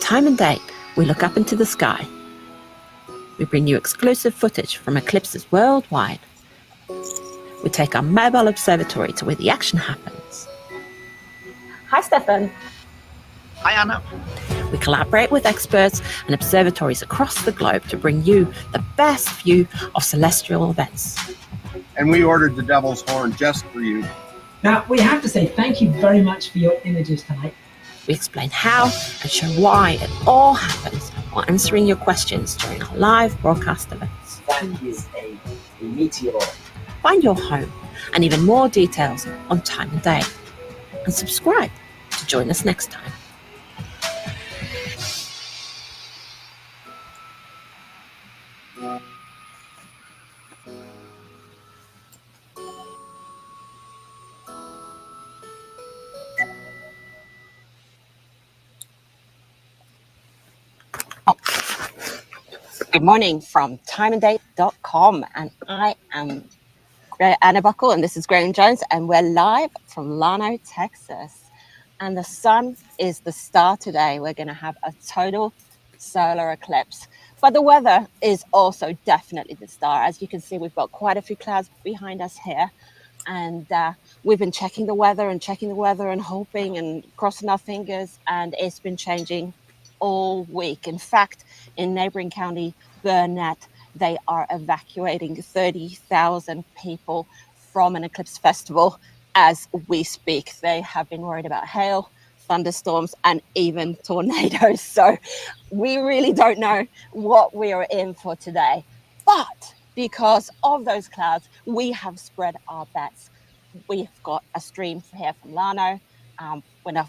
Time and Date, we look up into the sky. We bring you exclusive footage from eclipses worldwide. We take our mobile observatory to where the action happens. Hi, Stefan. Hi, Anna. We collaborate with experts and observatories across the globe to bring you the best view of celestial events. And we ordered the Devil's Horn just for you. Now, we have to say thank you very much for your images tonight. We explain how and show why it all happens while answering your questions during our live broadcast events. That is a meteor. Find your home and even more details on Time and Date. And subscribe to join us next time. Good morning from timeanddate.com, and I am Anna Buckle, and this is Graham Jones, and we're live from Llano, Texas. And the sun is the star today. We're going to have a total solar eclipse, but the weather is also definitely the star. As you can see, we've got quite a few clouds behind us here, and we've been checking the weather and hoping and crossing our fingers, and it's been changing all week. In fact, in neighboring county Burnett, they are evacuating 30,000 people from an eclipse festival as we speak. They have been worried about hail, thunderstorms, and even tornadoes. So we really don't know what we are in for today. But because of those clouds, we have spread our bets. We've got a stream here from Llano,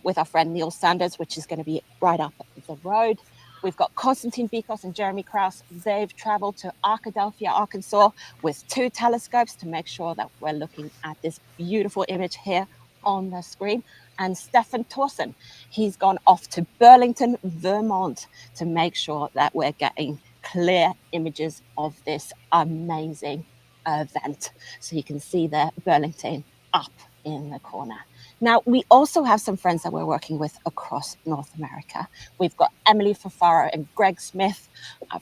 with our friend Neil Sanders, which is going to be right up the road. We've got Konstantin Bikos and Jeremy Krause. They've traveled to Arkadelphia, Arkansas, with 2 telescopes to make sure that we're looking at this beautiful image here on the screen. And Stefan Thorsen, he's gone off to Burlington, Vermont, to make sure that we're getting clear images of this amazing event. So you can see there Burlington up in the corner. Now, we also have some friends that we're working with across North America. We've got Emily Fafaro and Greg Smith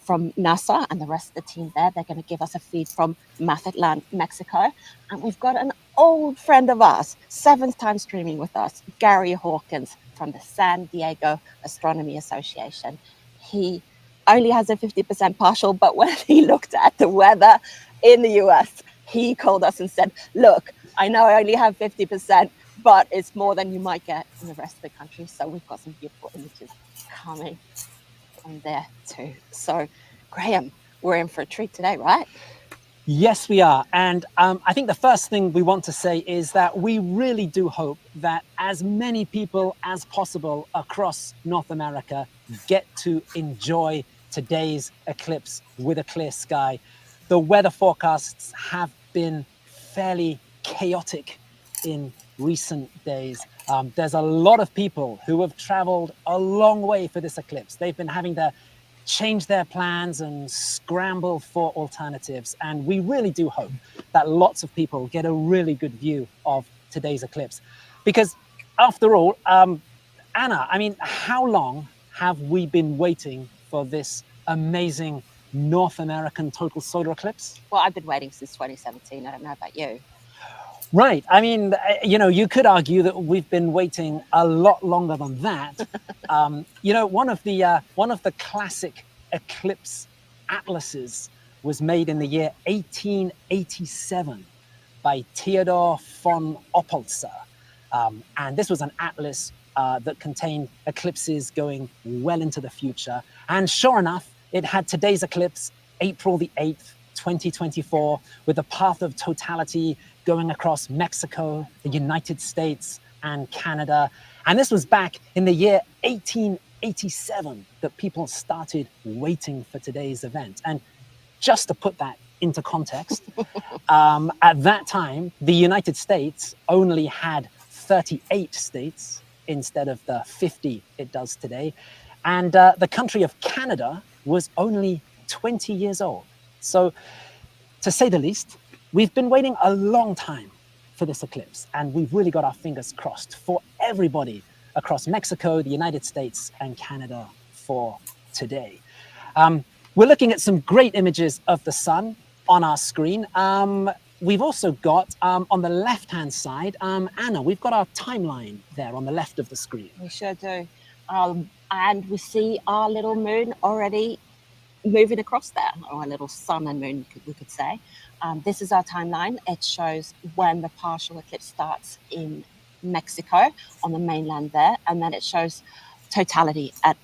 from NASA and the rest of the team there. They're going to give us a feed from Mazatlan, Mexico. And we've got an old friend of ours, 7th time streaming with us, Gary Hawkins from the San Diego Astronomy Association. He only has a 50% partial, but when he looked at the weather in the US, he called us and said, look, I know I only have 50%, but it's more than you might get in the rest of the country. So we've got some beautiful images coming from there too. So Graham, we're in for a treat today, right? Yes, we are. And I think the first thing we want to say is that we really do hope that as many people as possible across North America get to enjoy today's eclipse with a clear sky. The weather forecasts have been fairly chaotic in recent days. There's a lot of people who have traveled a long way for this eclipse. They've been having to change their plans and scramble for alternatives. And we really do hope that lots of people get a really good view of today's eclipse. Because after all, Anna, I mean, how long have we been waiting for this amazing North American total solar eclipse? Well, I've been waiting since 2017. I don't know about you. Right. I mean, you know, you could argue that we've been waiting a lot longer than that. You know, one of the classic eclipse atlases was made in the year 1887 by Theodor von Oppolzer. And this was an atlas that contained eclipses going well into the future. And sure enough, it had today's eclipse, April the 8th, 2024, with the path of totality going across Mexico, the United States, and Canada. And this was back in the year 1887 that people started waiting for today's event. And just to put that into context, at that time, the United States only had 38 states instead of the 50 it does today. And the country of Canada was only 20 years old. So, to say the least, we've been waiting a long time for this eclipse, and we've really got our fingers crossed for everybody across Mexico, the United States, and Canada for today. We're looking at some great images of the sun on our screen. We've also got on the left-hand side, Anna, we've got our timeline there on the left of the screen. We sure do. And we see our little moon already moving across there, or a little sun and moon, we could say. This is our timeline. It shows when the partial eclipse starts in Mexico on the mainland there, and then it shows totality at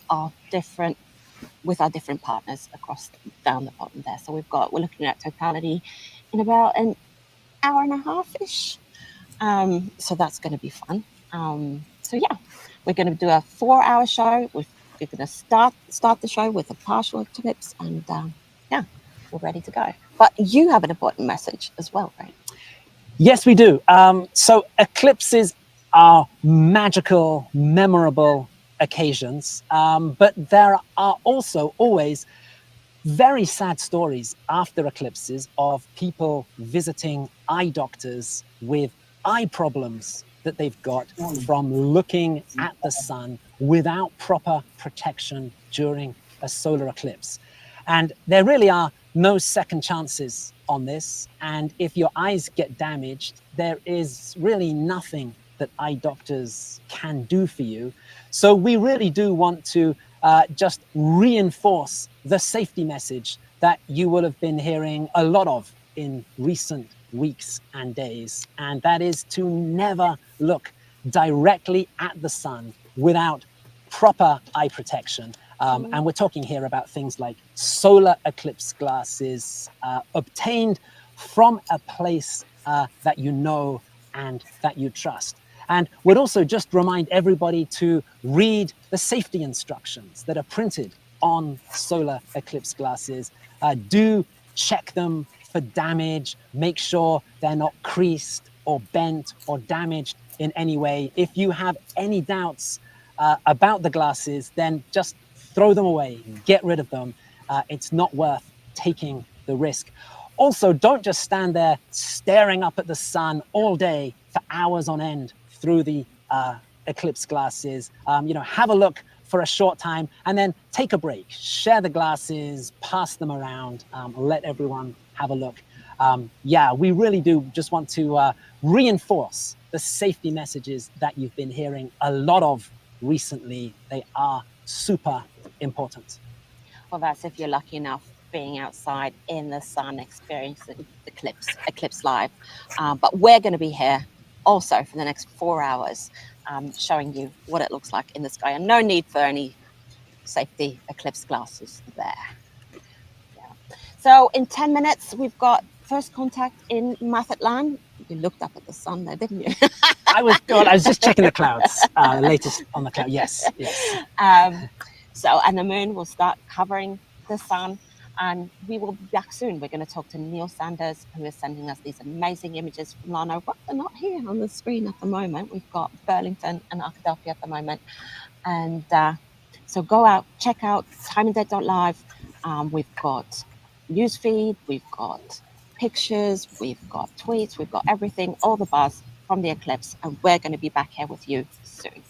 with our different partners across down the bottom there. So we're looking at totality in about an hour and a half-ish. So that's going to be fun. So yeah, we're going to do a 4-hour show. We're going to start the show with a partial eclipse, and yeah, we're ready to go. But you have an important message as well, right? Yes, we do. So eclipses are magical, memorable occasions, but there are also always very sad stories after eclipses of people visiting eye doctors with eye problems that they've got from looking at the sun without proper protection during a solar eclipse. And there really are no second chances on this. And if your eyes get damaged, there is really nothing that eye doctors can do for you. So we really do want to just reinforce the safety message that you will have been hearing a lot of in recent weeks and days, and that is to never look directly at the sun without proper eye protection. And we're talking here about things like solar eclipse glasses obtained from a place that you know and that you trust. And we'd also just remind everybody to read the safety instructions that are printed on solar eclipse glasses. Do check them for damage, make sure they're not creased or bent or damaged in any way. If you have any doubts about the glasses, then just throw them away, get rid of them. It's not worth taking the risk. Also, don't just stand there staring up at the sun all day for hours on end through the eclipse glasses. Have a look for a short time and then take a break, share the glasses, pass them around, let everyone have a look. We really do just want to reinforce the safety messages that you've been hearing a lot of recently. They are super important. Well, that's if you're lucky enough being outside in the sun, experiencing the eclipse live. But we're going to be here also for the next 4 hours, showing you what it looks like in the sky, and no need for any safety eclipse glasses there. Yeah. So in 10 minutes, we've got first contact in Mazatlan. You looked up at the sun there, didn't you? I was just checking the clouds, latest on the cloud. Yes. And the moon will start covering the sun, and we will be back soon. We're going to talk to Neil Sanders, who is sending us these amazing images from Lano, but they're not here on the screen at the moment. We've got Burlington and Arkadelphia at the moment. And so go out, check out timeanddate.live. We've got newsfeed, we've got pictures, we've got tweets, we've got everything, all the buzz from the eclipse, and we're going to be back here with you soon.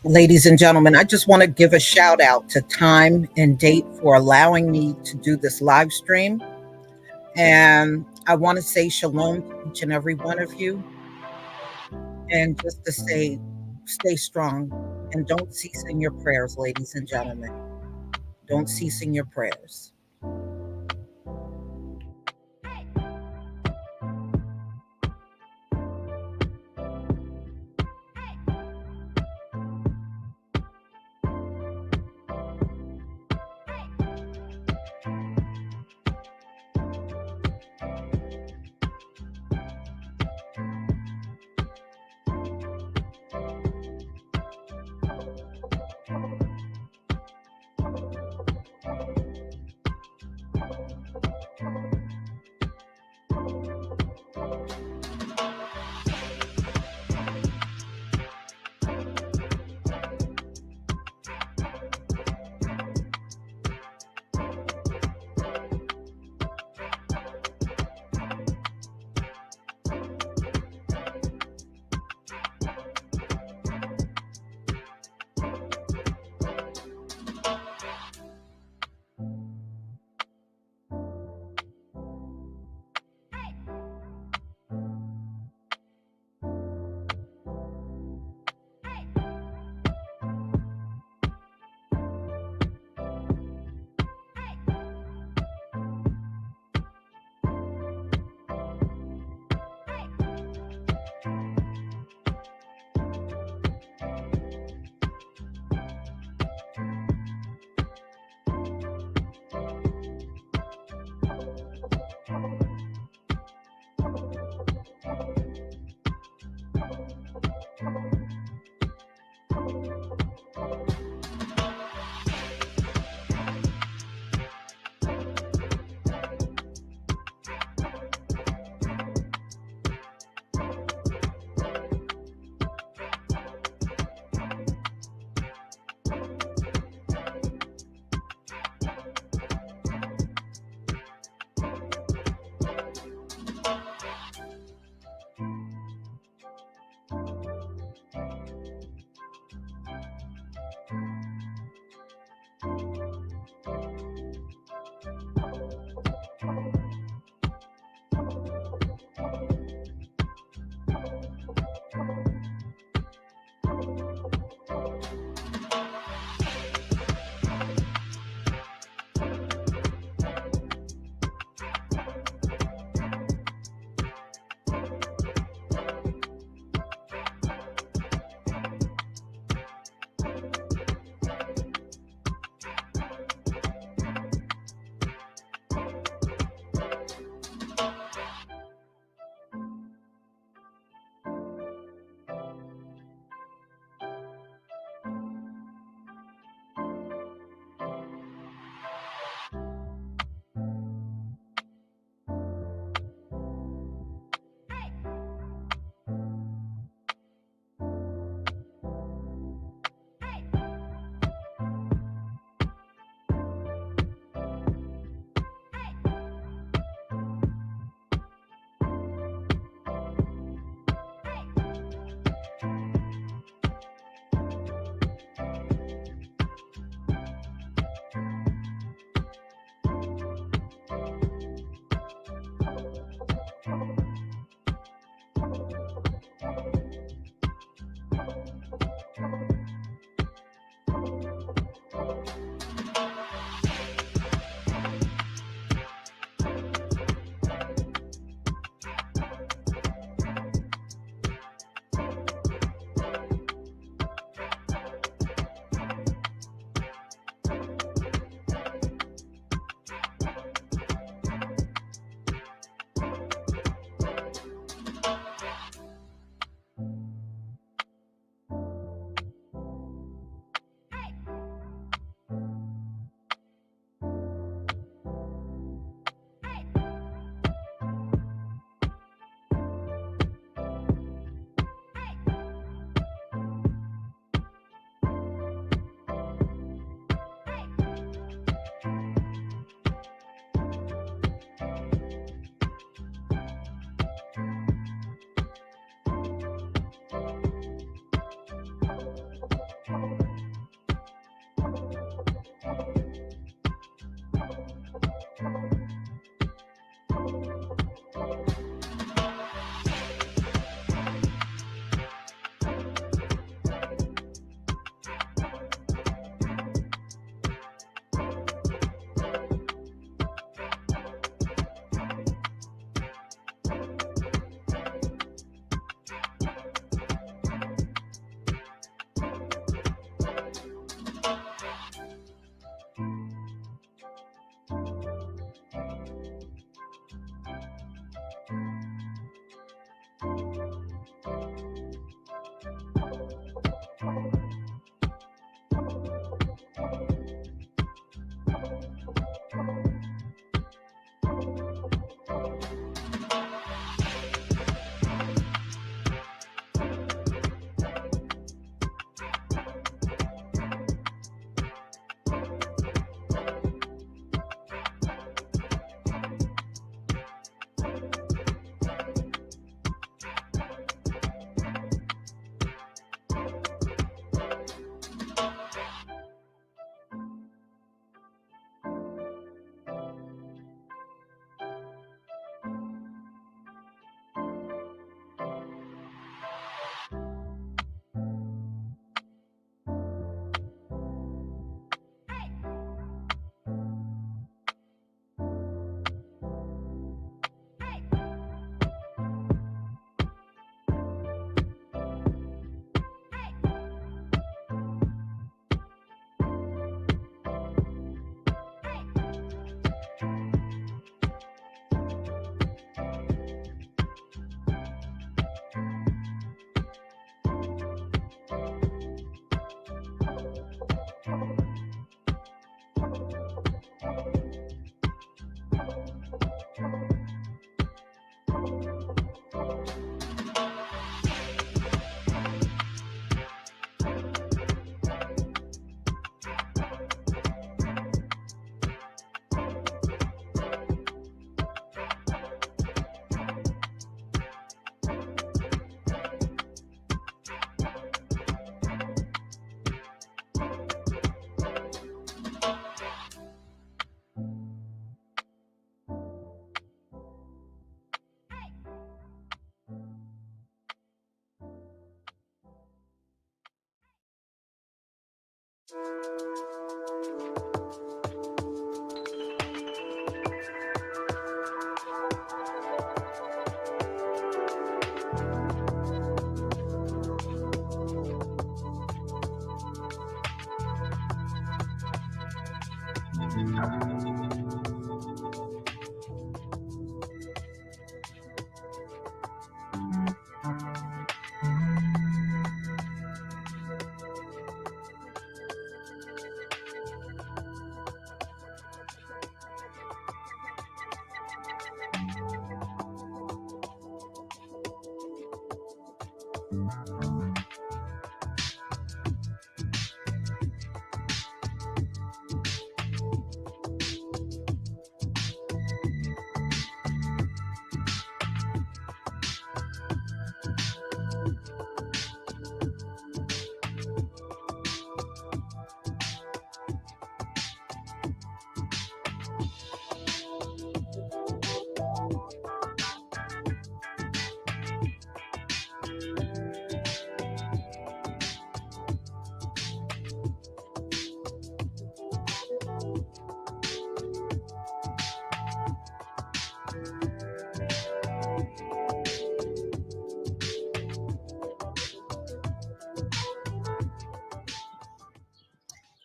Ladies and gentlemen, I just want to give a shout out to Time and Date for allowing me to do this live stream. And I want to say shalom to each and every one of you. And just to say, stay strong and don't cease in your prayers, ladies and gentlemen. Don't cease in your prayers.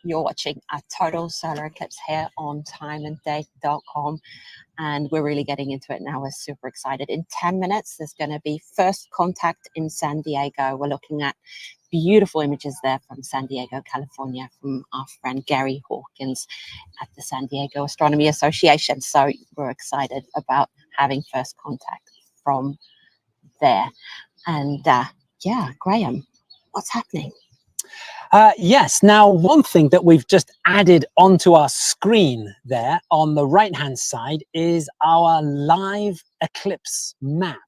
You're watching a total solar eclipse here on timeanddate.com, and we're really getting into it now. We're super excited. In 10 minutes, there's going to be first contact in San Diego. We're looking at beautiful images there from San Diego, California, from our friend Gary Hawkins at the San Diego Astronomy Association. So we're excited about having first contact from there. And yeah, Graham, what's happening? Yes. Now, one thing that we've just added onto our screen there on the right-hand side is our live eclipse map.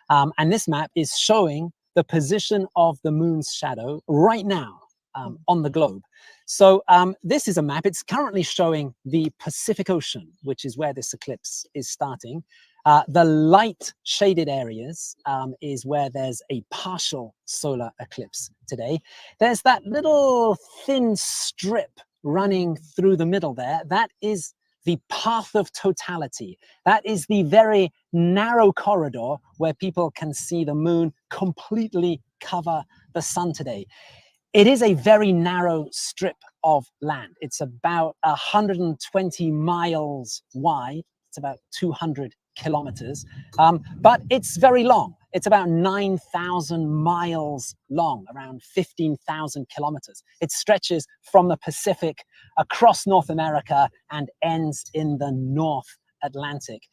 And this map is showing the position of the moon's shadow right now on the globe. So this is a map. It's currently showing the Pacific Ocean, which is where this eclipse is starting. The light shaded areas is where there's a partial solar eclipse today. There's that little thin strip running through the middle there. That is the path of totality. That is the very narrow corridor where people can see the moon completely cover the sun today. It is a very narrow strip of land. It's about 120 miles wide. It's about 200 kilometers, but it's very long. It's about 9,000 miles long, around 15,000 kilometers. It stretches from the Pacific across North America and ends in the North Atlantic.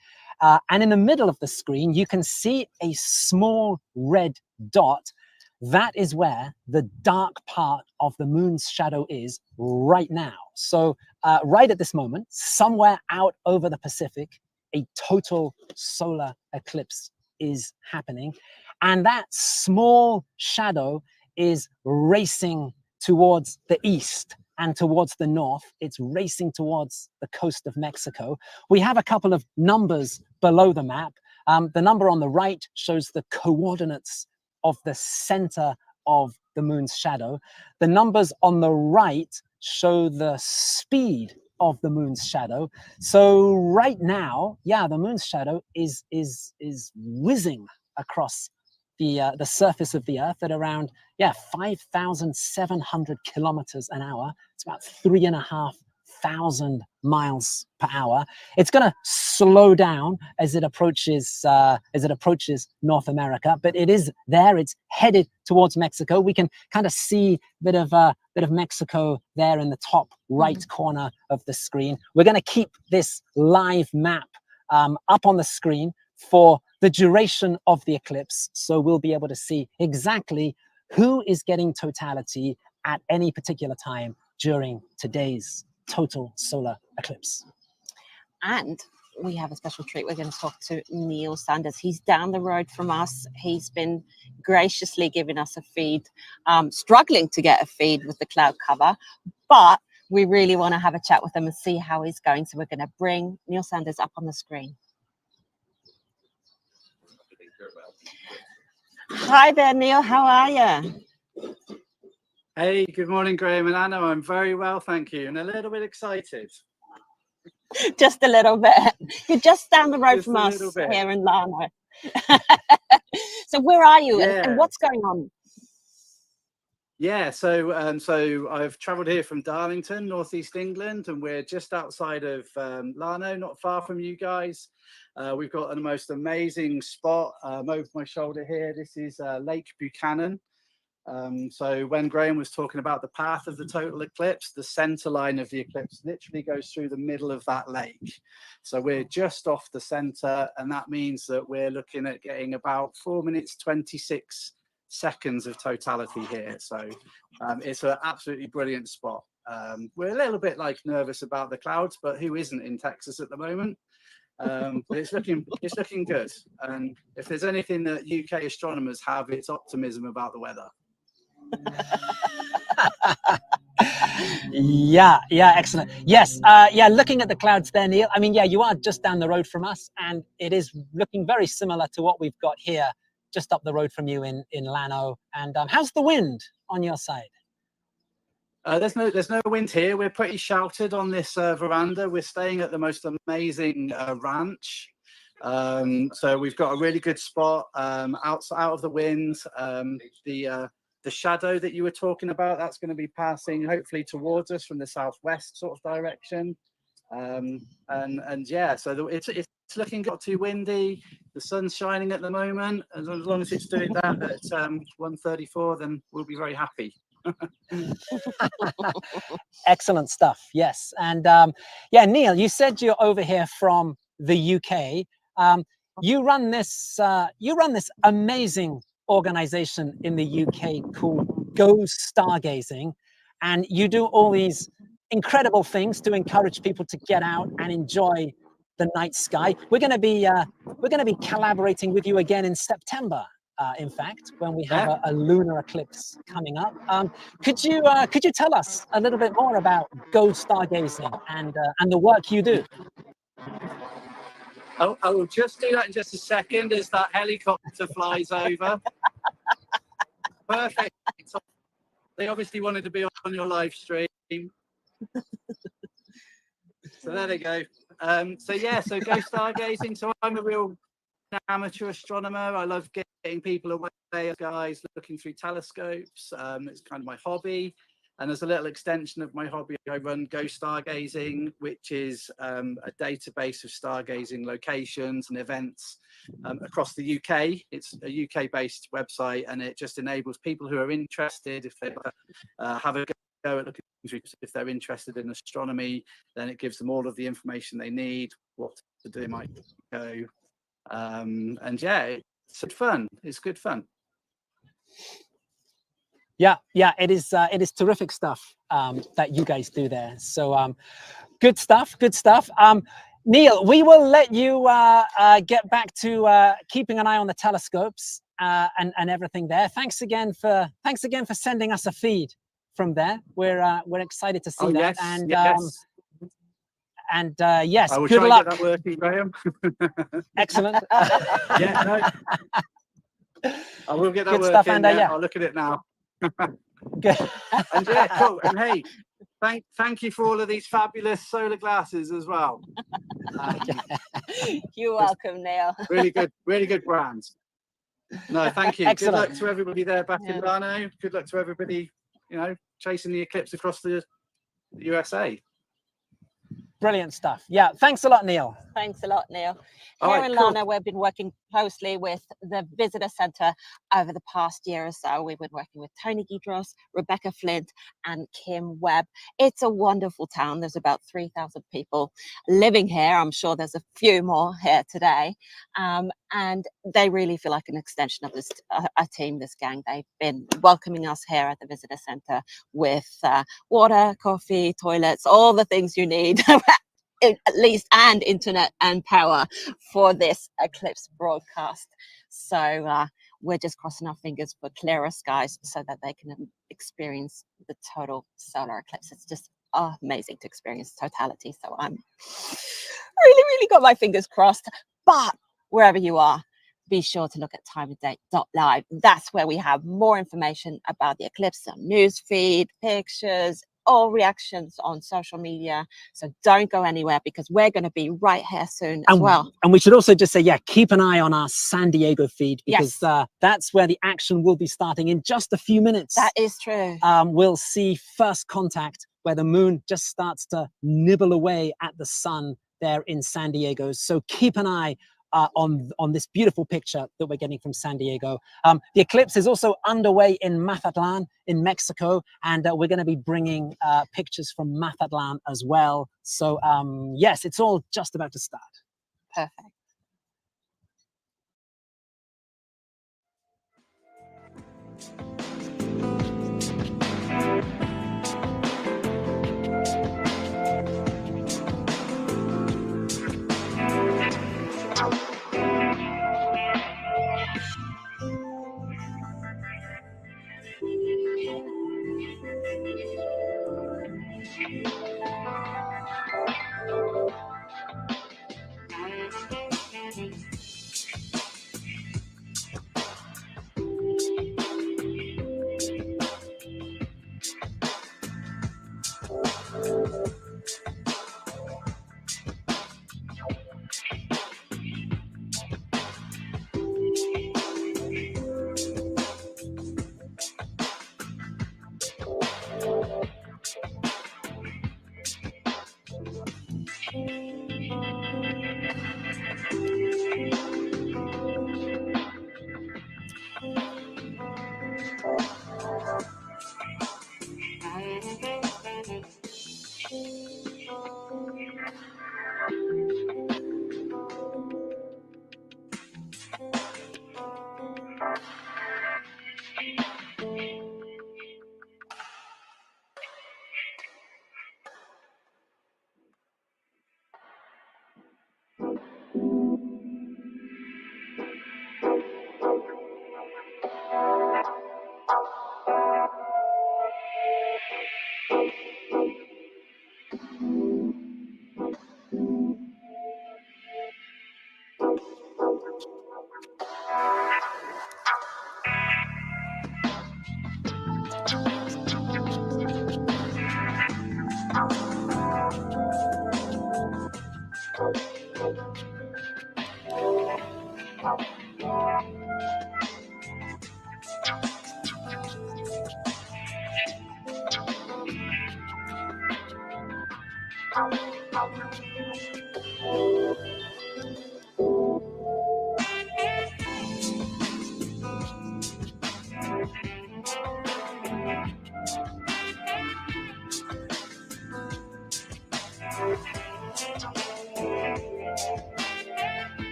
And in the middle of the screen, you can see a small red dot. That is where the dark part of the moon's shadow is right now. So right at this moment, somewhere out over the Pacific, a total solar eclipse is happening. And that small shadow is racing towards the east and towards the north. It's racing towards the coast of Mexico. We have a couple of numbers below the map. The number on the right shows the coordinates of the center of the moon's shadow. The numbers on the right show the speed of the moon's shadow. So right now, yeah, the moon's shadow is whizzing across the surface of the Earth at around 5,700 kilometers an hour. It's about 3,500 miles per hour. It's going to slow down as it approaches North America, but it is there. It's headed towards Mexico. We can kind of see a bit of Mexico there in the top right corner of the screen. We're going to keep this live map up on the screen for the duration of the eclipse, so we'll be able to see exactly who is getting totality at any particular time during today's total solar eclipse. And we have a special treat. We're going to talk to Neil Sanders. He's down the road from us. He's been graciously giving us a feed, struggling to get a feed with the cloud cover, but we really want to have a chat with him and see how he's going. So we're going to bring Neil Sanders up on the screen. Hi there, Neil. How are you? Hey, good morning, Graham and Anna. I'm very well, thank you, and a little bit excited. Just a little bit. You're just down the road Just from a us little bit. here in Lano. So where are you Yeah. and what's going on? Yeah, so I've travelled here from Darlington, northeast England, and we're just outside of Larno, not far from you guys. We've got the most amazing spot over my shoulder here. This is Lake Buchanan. So when Graham was talking about the path of the total eclipse, the center line of the eclipse literally goes through the middle of that lake. So we're just off the center, and that means that we're looking at getting about 4 minutes 26 seconds of totality here. So it's an absolutely brilliant spot. We're a little bit nervous about the clouds, but who isn't in Texas at the moment? But it's looking good. And if there's anything that UK astronomers have, it's optimism about the weather. Yeah, excellent. Yes, yeah, looking at the clouds there, Neil, I mean, yeah, you are just down the road from us, and it is looking very similar to what we've got here just up the road from you in Llano. And how's the wind on your side? There's no wind here. We're pretty sheltered on this veranda. We're staying at the most amazing ranch. So we've got a really good spot out of the wind. The shadow that you were talking about, that's going to be passing hopefully towards us from the southwest sort of direction. And yeah, so it's looking not too windy. The sun's shining at the moment. As long as it's doing that at 1:34, then we'll be very happy. Excellent stuff. Yes. And yeah, Neil, you said you're over here from the UK. You run this amazing organization in the UK called Go Stargazing, and you do all these incredible things to encourage people to get out and enjoy the night sky. We're going to be collaborating with you again in September. In fact, when we have a lunar eclipse coming up. Could you tell us a little bit more about Go Stargazing and the work you do? I will just do that in just a second as that helicopter flies over. Perfect. They obviously wanted to be on your live stream. So there they go. So Go Stargazing. So I'm a real amateur astronomer. I love getting people away, guys, looking through telescopes. It's kind of my hobby. And as a little extension of my hobby, I run Go Stargazing, which is a database of stargazing locations and events across the UK. It's a UK-based website, and it just enables people who are interested, if they have a go at looking through, if they're interested in astronomy, then it gives them all of the information they need, what to do, might go. And yeah, it's good fun. It's good fun. Yeah, it is terrific stuff that you guys do there. So good stuff. Neil, we will let you get back to keeping an eye on the telescopes and everything there. Thanks again for sending us a feed from there. We're excited to see that. Yes. And yes, I will good try luck. And get that working, Graham. Excellent. Yeah, no. I will get that Good working. stuff, and I'll look at it now. Good. And yeah, cool. And hey, thank you for all of these fabulous solar glasses as well. You're welcome, Neil. Really good brands. No, thank you. Excellent. Good luck to everybody there back in Llano. Good luck to everybody, chasing the eclipse across the USA. Brilliant stuff. Yeah, thanks a lot, Neil. Thanks a lot, Neil. All Here right, in cool. Llano, we've been working closely with the Visitor Centre over the past year or so. We've been working with Tony Gidros, Rebecca Flint, and Kim Webb. It's a wonderful town. There's about 3,000 people living here. I'm sure there's a few more here today. And they really feel like an extension of this a team, this gang. They've been welcoming us here at the Visitor Centre with water, coffee, toilets, all the things you need. At least, and internet and power for this eclipse broadcast. So we're just crossing our fingers for clearer skies so that they can experience the total solar eclipse. It's just amazing to experience totality. So I'm really got my fingers crossed. But wherever you are, be sure to look at timeanddate.live. That's where we have more information about the eclipse, some news feed, pictures, all reactions on social media. So don't go anywhere, because we're going to be right here soon as well. And we should also just say, yeah, keep an eye on our San Diego feed, because that's where the action will be starting in just a few minutes. That is true. We'll see first contact, where the moon just starts to nibble away at the sun there in San Diego. So keep an eye on this beautiful picture that we're getting from San Diego. The eclipse is also underway in Mazatlan in Mexico, and we're going to be bringing pictures from Mazatlan as well. So yes, it's all just about to start. Perfect.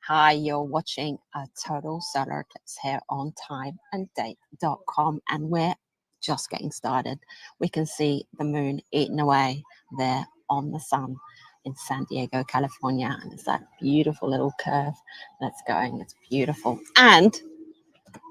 Hi, you're watching a total solar eclipse here on timeanddate.com, and we're just getting started. We can see the moon eating away there on the sun in San Diego, California, and it's that beautiful little curve that's going. It's beautiful. And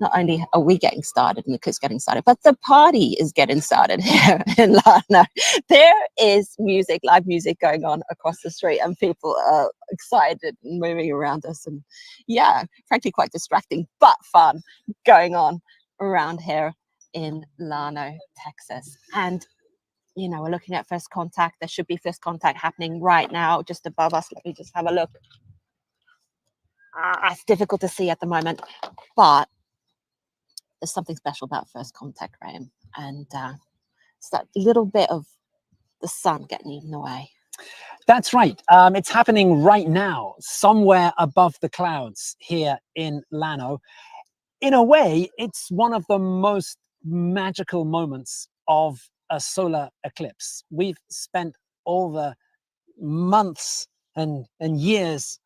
not only are we getting started and the cook's getting started, but the party is getting started here in Lano. There is music, live music going on across the street, and people are excited and moving around us. And yeah, frankly, quite distracting, but fun going on around here in Lano, Texas. And you know, we're looking at first contact. There should be first contact happening right now, just above us. Let me just have a look. It's difficult to see at the moment, but there's something special about first contact, Graham, and it's that little bit of the sun getting eaten away. That's right. It's happening right now, somewhere above the clouds here in Lano. In a way, it's one of the most magical moments of a solar eclipse. We've spent all the months and years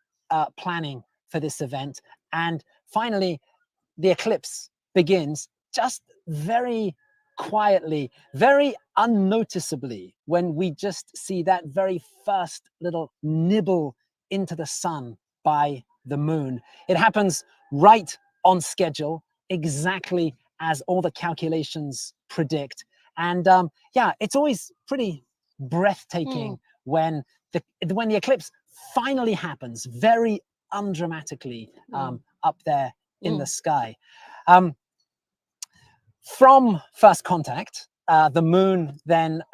planning for this event, and finally the eclipse begins just very quietly, very unnoticeably, when we just see that very first little nibble into the sun by the moon. It happens right on schedule, exactly as all the calculations predict. And yeah, it's always pretty breathtaking when the eclipse finally happens, very undramatically up there in the sky. From first contact, the moon then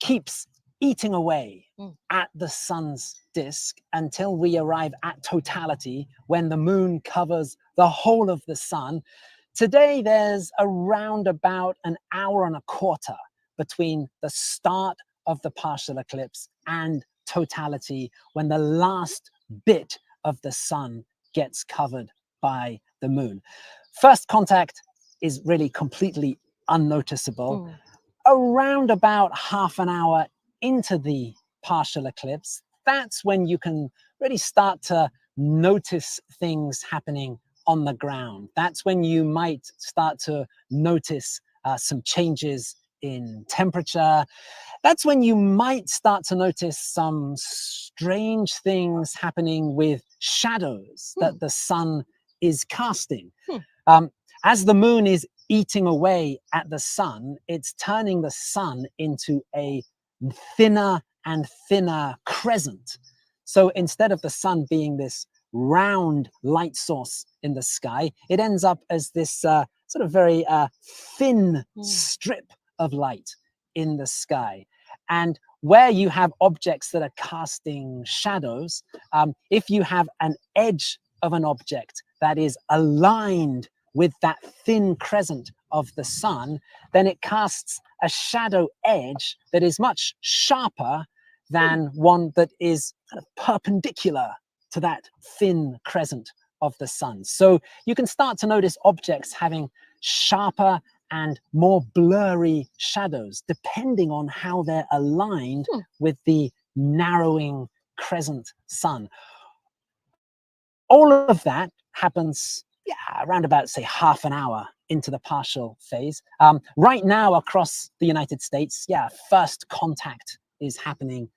keeps eating away at the sun's disk until we arrive at totality, when the moon covers the whole of the sun. Today, there's around about an hour and a quarter between the start of the partial eclipse and totality, when the last bit of the sun gets covered by the moon. First contact is really completely unnoticeable. Around about half an hour into the partial eclipse, that's when you can really start to notice things happening on the ground. That's when you might start to notice some changes in temperature. That's when you might start to notice some strange things happening with shadows that the sun is casting. As the moon is eating away at the sun, it's turning the sun into a thinner and thinner crescent. So instead of the sun being this round light source in the sky, it ends up as this sort of very thin strip of light in the sky. And where you have objects that are casting shadows, if you have an edge of an object that is aligned with that thin crescent of the sun, then it casts a shadow edge that is much sharper than one that is kind of perpendicular to that thin crescent of the sun. So you can start to notice objects having sharper and more blurry shadows, depending on how they're aligned with the narrowing crescent sun. All of that happens around about, say, half an hour into the partial phase. Right now across the United States, first contact is happening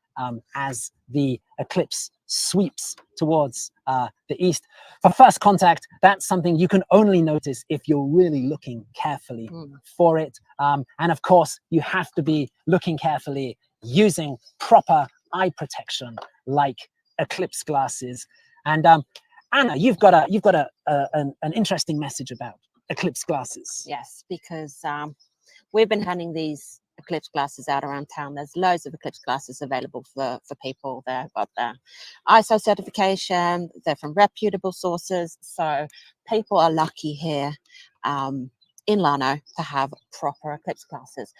as the eclipse sweeps towards the east. For first contact, that's something you can only notice if you're really looking carefully for it. And of course, you have to be looking carefully using proper eye protection like eclipse glasses. And Anna, you've got an interesting message about eclipse glasses. Yes, because we've been handing these eclipse glasses out around town. There's loads of eclipse glasses available for people. They've got their ISO certification, they're from reputable sources. So people are lucky here in Lano to have proper eclipse glasses.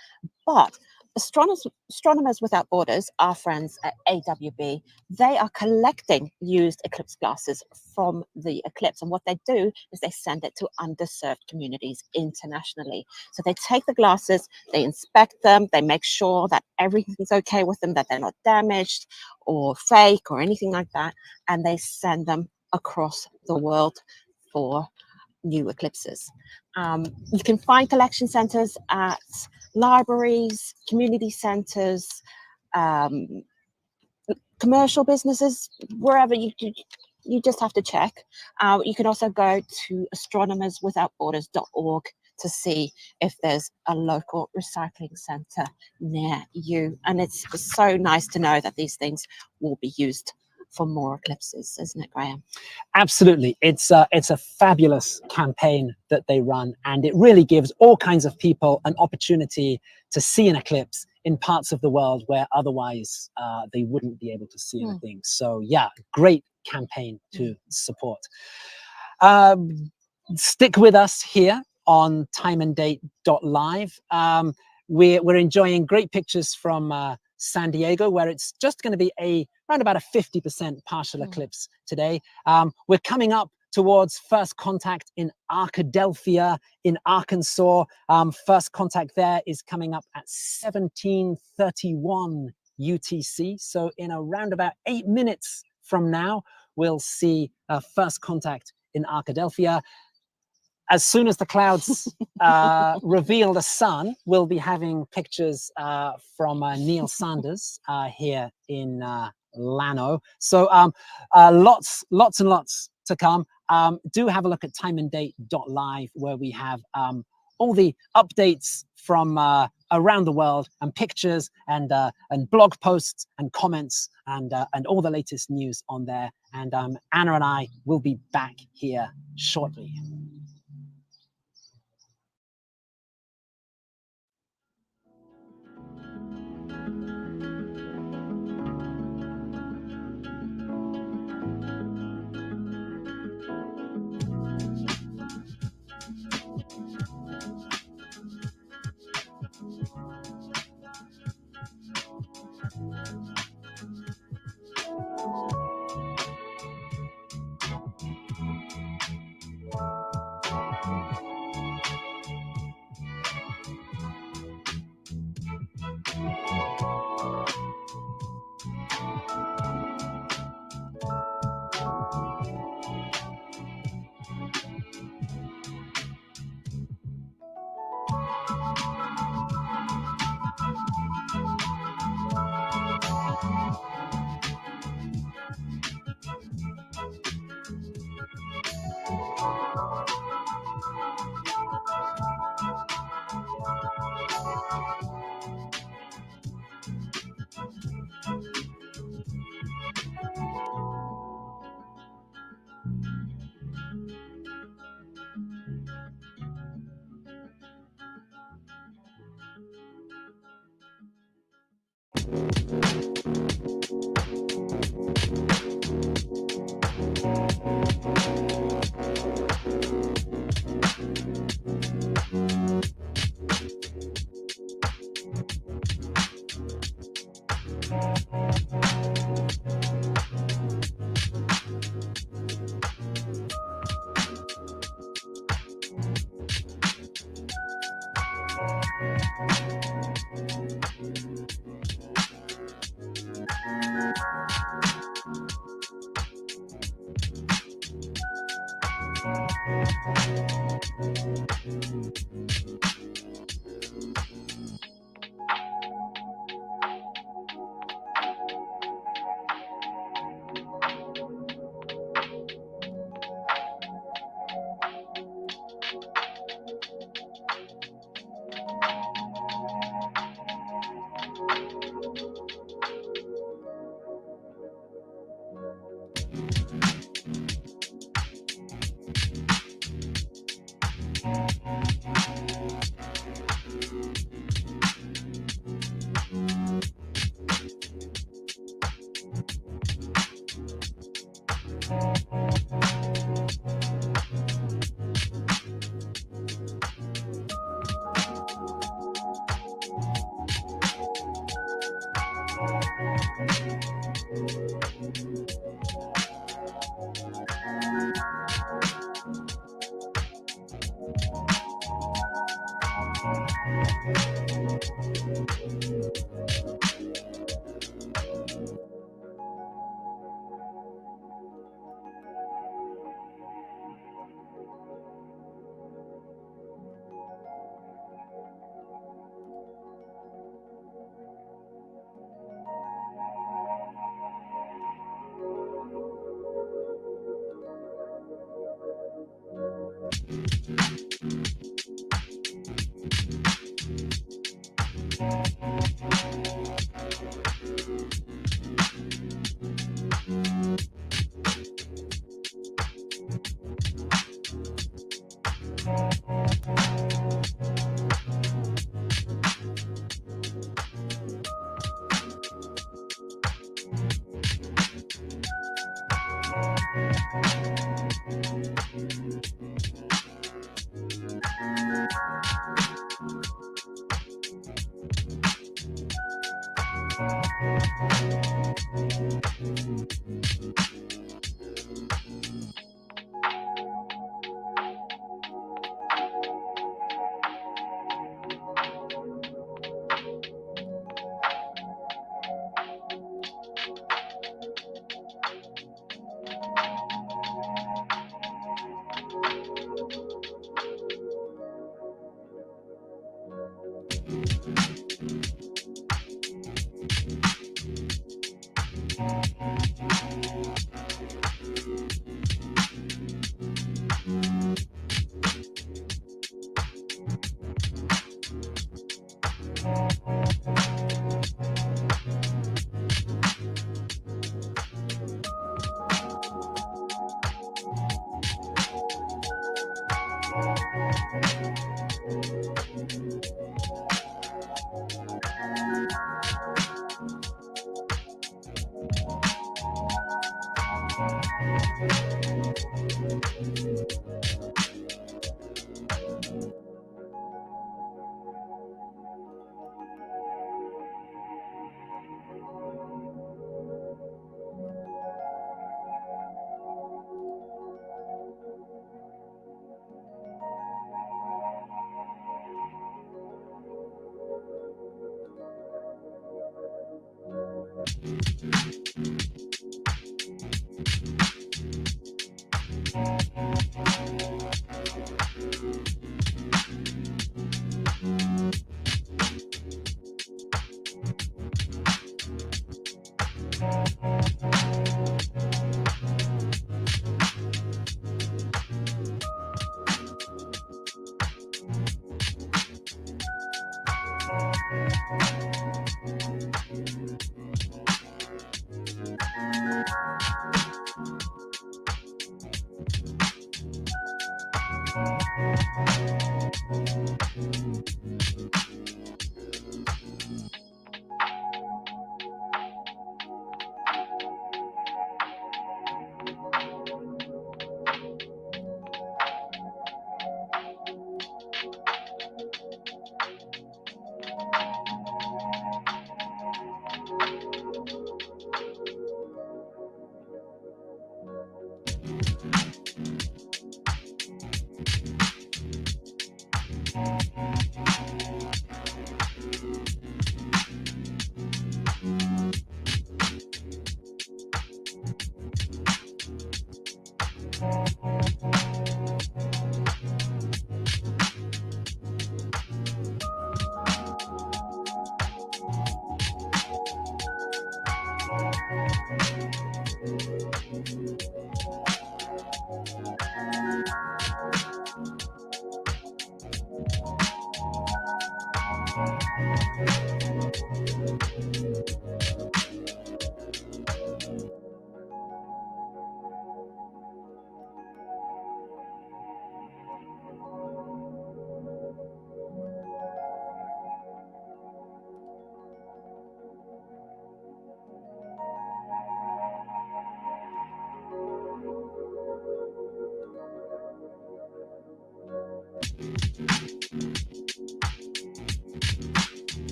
But Astronomers Without Borders, our friends at AWB, they are collecting used eclipse glasses from the eclipse. And what they do is they send it to underserved communities internationally. So they take the glasses, they inspect them, they make sure that everything's okay with them, that they're not damaged or fake or anything like that. And they send them across the world for new eclipses. You can find collection centers at libraries, community centers, commercial businesses, wherever you just have to check. You can also go to astronomerswithoutborders.org to see if there's a local recycling center near you. And it's so nice to know that these things will be used for more eclipses, isn't it, Graham? Absolutely. It's a fabulous campaign that they run, and it really gives all kinds of people an opportunity to see an eclipse in parts of the world where otherwise they wouldn't be able to see anything. So yeah, great campaign to support. Stick with us here on timeanddate.live. We're enjoying great pictures from San Diego, where it's just going to be around about a 50% partial eclipse today. We're coming up towards first contact in Arkadelphia in Arkansas. First contact there is coming up at 17:31 UTC. So in around about 8 minutes from now, we'll see first contact in Arkadelphia. As soon as the clouds reveal the sun, we'll be having pictures from Neil Sanders here in Lano. So lots and lots to come. Do have a look at timeanddate.live, where we have all the updates from around the world, and pictures and blog posts and comments and all the latest news on there. And Anna and I will be back here shortly.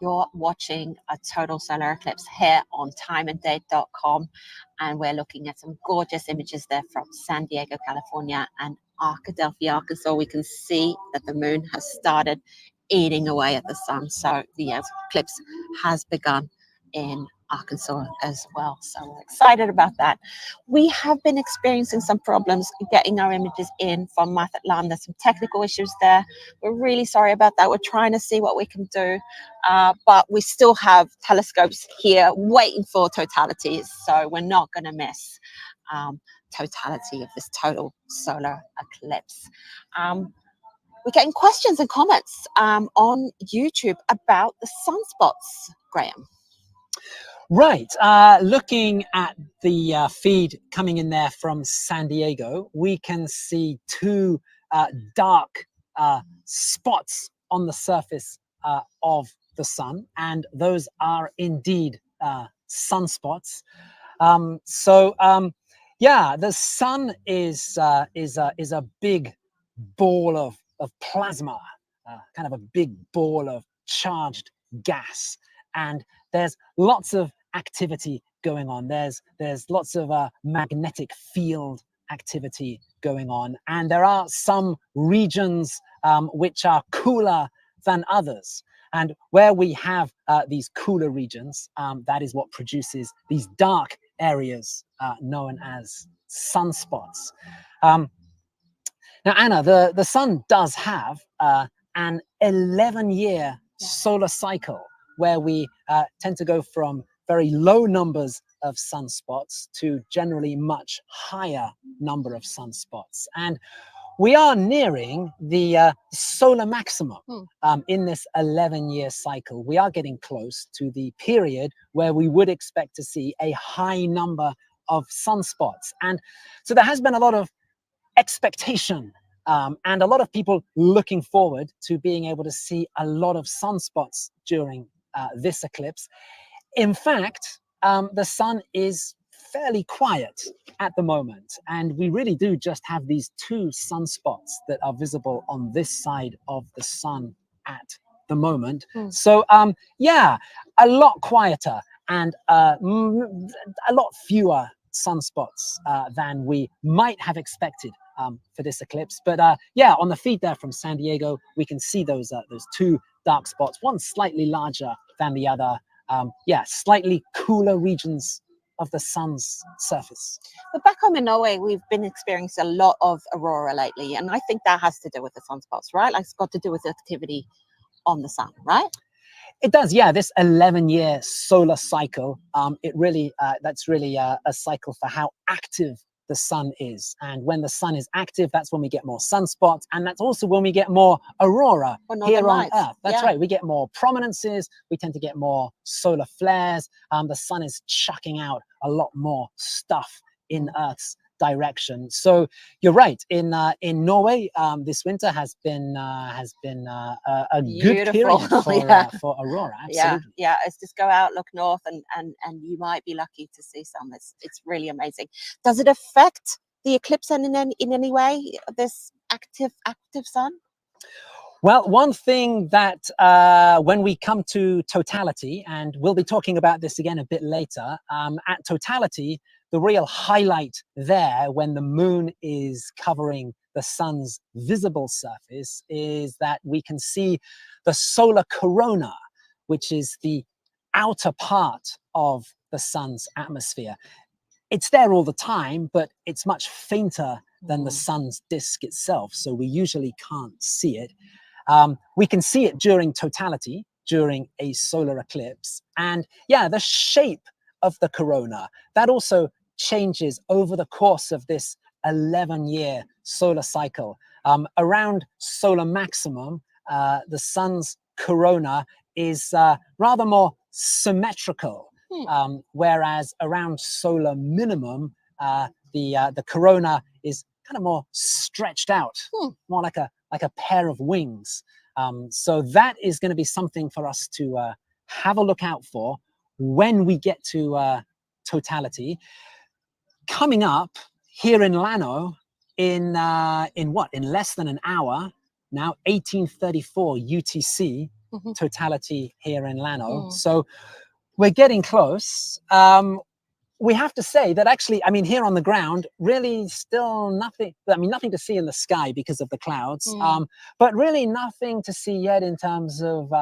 You're watching a total solar eclipse here on timeanddate.com, and we're looking at some gorgeous images there from San Diego, California, and Arkadelphia, Arkansas. We can see that the moon has started eating away at the sun, so the eclipse has begun in Arkansas as well. So we're excited about that. We have been experiencing some problems getting our images in from Mazatlan. There's some technical issues there. We're really sorry about that. We're trying to see what we can do, but we still have telescopes here waiting for totality, so we're not going to miss totality of this total solar eclipse. We're getting questions and comments on YouTube about the sunspots, Graham. Right. Looking at the feed coming in there from San Diego, we can see two dark spots on the surface of the sun, and those are indeed sunspots. Yeah, the sun is a big ball of plasma, kind of a big ball of charged gas, and there's lots of activity going on. There's lots of magnetic field activity going on, and there are some regions which are cooler than others. And where we have these cooler regions, that is what produces these dark areas known as sunspots. Now, Anna, the sun does have an 11-year solar cycle where we tend to go from very low numbers of sunspots to generally much higher number of sunspots. And we are nearing the solar maximum in this 11-year cycle. We are getting close to the period where we would expect to see a high number of sunspots. And so there has been a lot of expectation and a lot of people looking forward to being able to see a lot of sunspots during this eclipse. In fact, the sun is fairly quiet at the moment, and we really do just have these two sunspots that are visible on this side of the sun at the moment. So yeah, a lot quieter and a lot fewer sunspots than we might have expected for this eclipse. But yeah, on the feed there from San Diego, we can see those two dark spots, one slightly larger than the other. Yeah, slightly cooler regions of the sun's surface. But back home in Norway, we've been experiencing a lot of aurora lately, and I think that has to do with the sunspots, right? Like, it's got to do with the activity on the sun, right? It does, yeah. This 11-year solar cycle, it really that's really a cycle for how active the sun is. And when the sun is active, that's when we get more sunspots, and that's also when we get more aurora here on Earth. That's right. We get more prominences. We tend to get more solar flares. The sun is chucking out a lot more stuff in Earth's direction. So you're right. In Norway, this winter has been a good period for aurora. Absolutely. Yeah. It's just go out, look north, and you might be lucky to see some. It's really amazing. Does it affect the eclipse in any way? This active sun? Well, one thing that when we come to totality, and we'll be talking about this again a bit later, at totality, the real highlight there when the moon is covering the sun's visible surface is that we can see the solar corona, which is the outer part of the sun's atmosphere. It's there all the time, but it's much fainter than the sun's disk itself, so we usually can't see it. We can see it during totality, during a solar eclipse. And yeah, the shape of the corona, that also changes over the course of this 11-year solar cycle. Around solar maximum, the sun's corona is rather more symmetrical, whereas around solar minimum, the corona is kind of more stretched out, more like a pair of wings. So that is going to be something for us to have a look out for when we get to totality. Coming up here in Llano in less than an hour, now 1834 UTC, post-totality here in Llano. Mm. So we're getting close. We have to say that actually, I mean, here on the ground, really still nothing, I mean, nothing to see in the sky because of the clouds, but really nothing to see yet in terms of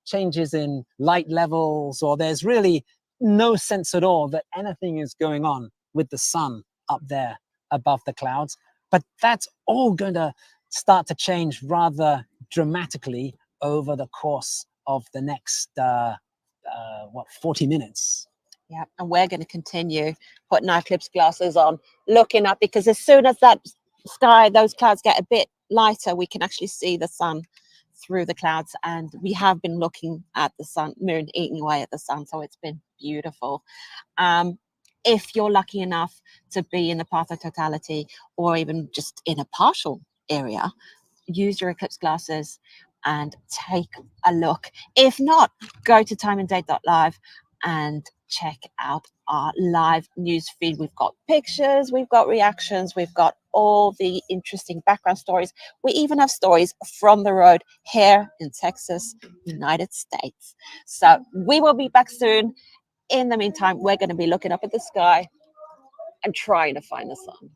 changes in light levels, or there's really no sense at all that anything is going on with the sun up there above the clouds. But that's all going to start to change rather dramatically over the course of the next, 40 minutes. Yeah, and we're going to continue putting our eclipse glasses on, looking up, because as soon as that sky, those clouds get a bit lighter, we can actually see the sun through the clouds. And we have been looking at the sun, moon eating away at the sun, so it's been beautiful. If you're lucky enough to be in the path of totality, or even just in a partial area, use your eclipse glasses and take a look. If not, go to timeanddate.live and check out our live news feed. We've got pictures, we've got reactions, we've got all the interesting background stories. We even have stories from the road here in Texas, United States. So we will be back soon. In the meantime, we're going to be looking up at the sky and trying to find the sun.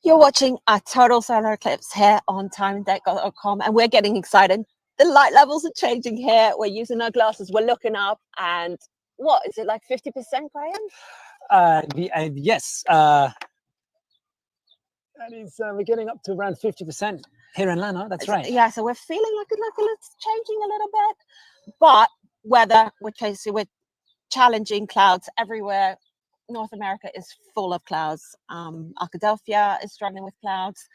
You're watching a total solar eclipse here on timeanddate.com, and we're getting excited. The light levels are changing here. We're using our glasses. We're looking up, and what is it, like 50%, Graham? Yes. That is, we're getting up to around 50% here in Lano. That's right. Yeah, so we're feeling like it's changing a little bit, but weather, we're chasing with challenging clouds everywhere. North America is full of clouds. Arkadelphia is struggling with clouds.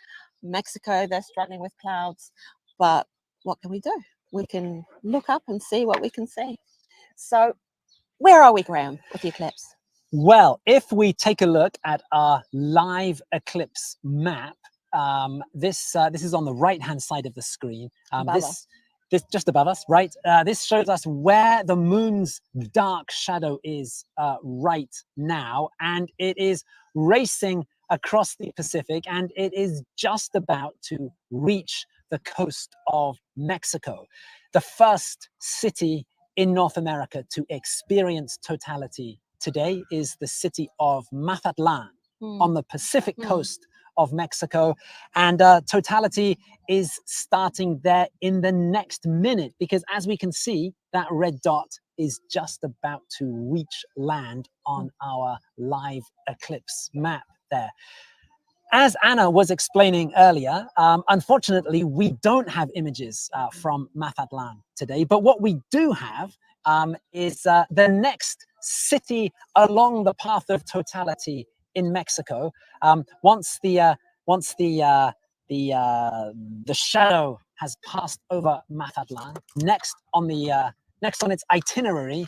Mexico, they're struggling with clouds. But what can we do? We can look up and see what we can see. So where are we, Graham, with the eclipse? Well, if we take a look at our live eclipse map, this is on the right-hand side of the screen. This just above us, right? This shows us where the moon's dark shadow is right now, and it is racing across the Pacific, and it is just about to reach the coast of Mexico, the first city in North America to experience totality. Today is the city of Mazatlan on the Pacific coast of Mexico, and totality is starting there in the next minute, because as we can see, that red dot is just about to reach land on our live eclipse map there. As Anna was explaining earlier, unfortunately, we don't have images from Mazatlan today, but what we do have is the next city along the path of totality in Mexico. Once the shadow has passed over Mazatlan, next on its itinerary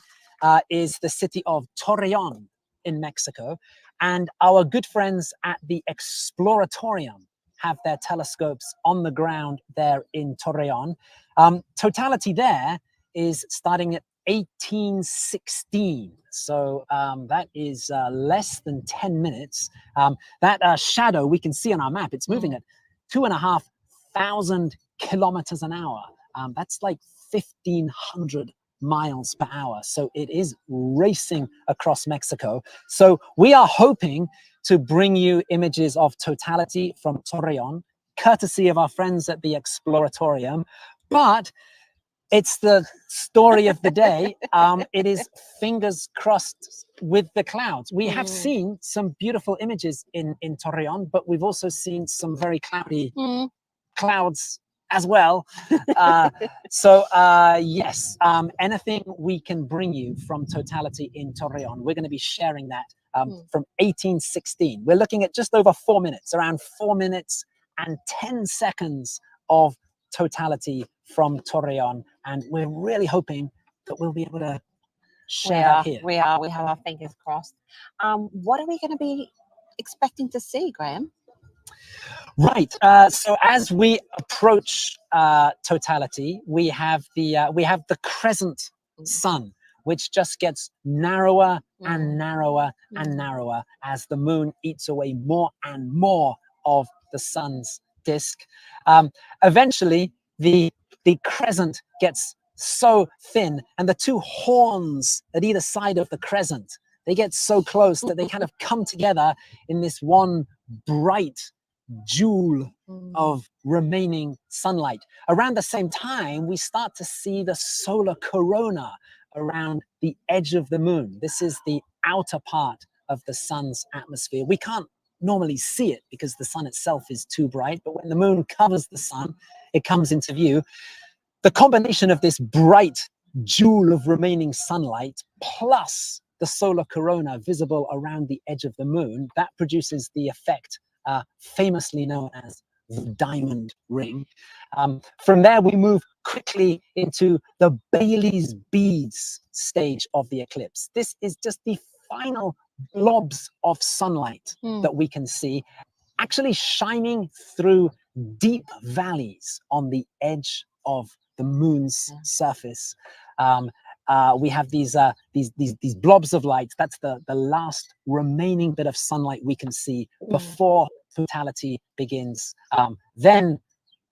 is the city of Torreon in Mexico, and our good friends at the Exploratorium have their telescopes on the ground there in Torreon. Totality there is starting at 1816, so that is less than 10 minutes. That shadow we can see on our map, it's moving at 2,500 kilometers an hour. That's like 1,500 miles per hour. So it is racing across Mexico. So we are hoping to bring you images of totality from Torreon, courtesy of our friends at the Exploratorium. But it's the story of the day. It is fingers crossed with the clouds. We have seen some beautiful images in Torreon, but we've also seen some very cloudy clouds as well. Yes, anything we can bring you from totality in Torreon, we're going to be sharing that from 1816. We're looking at just over 4 minutes, around 4 minutes and 10 seconds of totality from Torreon, and we're really hoping that we'll be able to share that here. We have our fingers crossed. What are we going to be expecting to see, Graham? Right. So as we approach totality, we have the crescent sun, which just gets narrower and narrower and narrower as the moon eats away more and more of the sun's disk. Eventually, the crescent gets so thin, and the two horns at either side of the crescent, they get so close that they kind of come together in this one bright jewel of remaining sunlight. Around the same time, we start to see the solar corona around the edge of the moon. This is the outer part of the sun's atmosphere. We can't normally see it because the sun itself is too bright, but when the moon covers the sun, it comes into view. The combination of this bright jewel of remaining sunlight plus the solar corona visible around the edge of the moon, that produces the effect famously known as the diamond ring. From there, we move quickly into the Bailey's beads stage of the eclipse. This is just the final blobs of sunlight that we can see, actually shining through deep valleys on the edge of the moon's surface. We have these blobs of light. That's the last remaining bit of sunlight we can see before totality begins. Then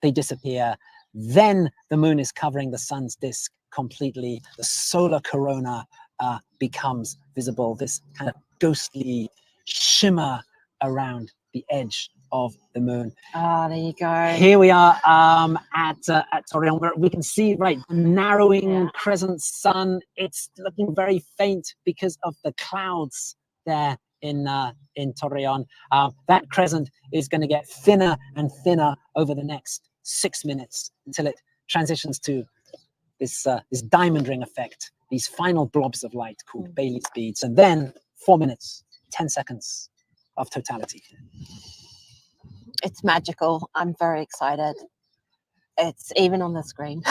they disappear. Then the moon is covering the sun's disk completely. The solar corona becomes visible, this kind of ghostly shimmer around the edge of the moon. There you go. Here we are at Torreon, where we can see, right, the narrowing crescent sun. It's looking very faint because of the clouds there in Torreon. That crescent is going to get thinner and thinner over the next 6 minutes until it transitions to this diamond ring effect, these final blobs of light called Bailey's beads, and then 4 minutes, 10 seconds of totality. It's magical. I'm very excited. It's even on the screen.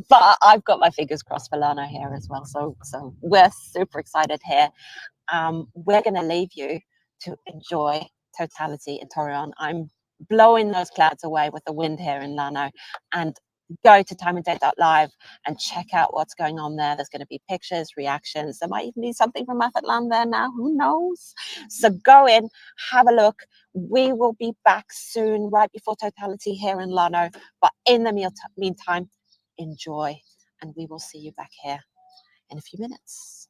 But I've got my fingers crossed for Lana here as well. So we're super excited here. We're going to leave you to enjoy totality in Torreon. I'm blowing those clouds away with the wind here in Lano, and go to timeanddate.live and check out what's going on there. There's going to be pictures, reactions. There might even be something from Mazatlan there now. Who knows? So go in, have a look. We will be back soon, right before totality here in Lano. But in the meantime, enjoy, and we will see you back here in a few minutes.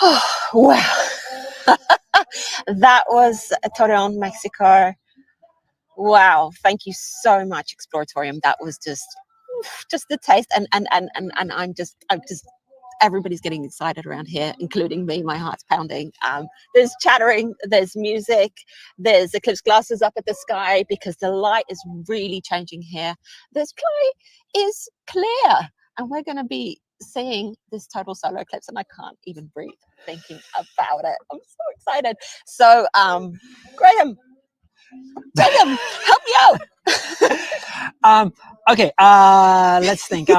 Oh, wow. That was Torreon, Mexico. Wow. Thank you so much, Exploratorium. That was just the taste. And I'm just everybody's getting excited around here, including me. My heart's pounding. There's chattering, there's music, there's eclipse glasses up at the sky because the light is really changing here. The sky is clear, and we're going to be seeing this total solar eclipse, and I can't even breathe thinking about it. I'm so excited. So, Graham, help me out. Okay, let's think.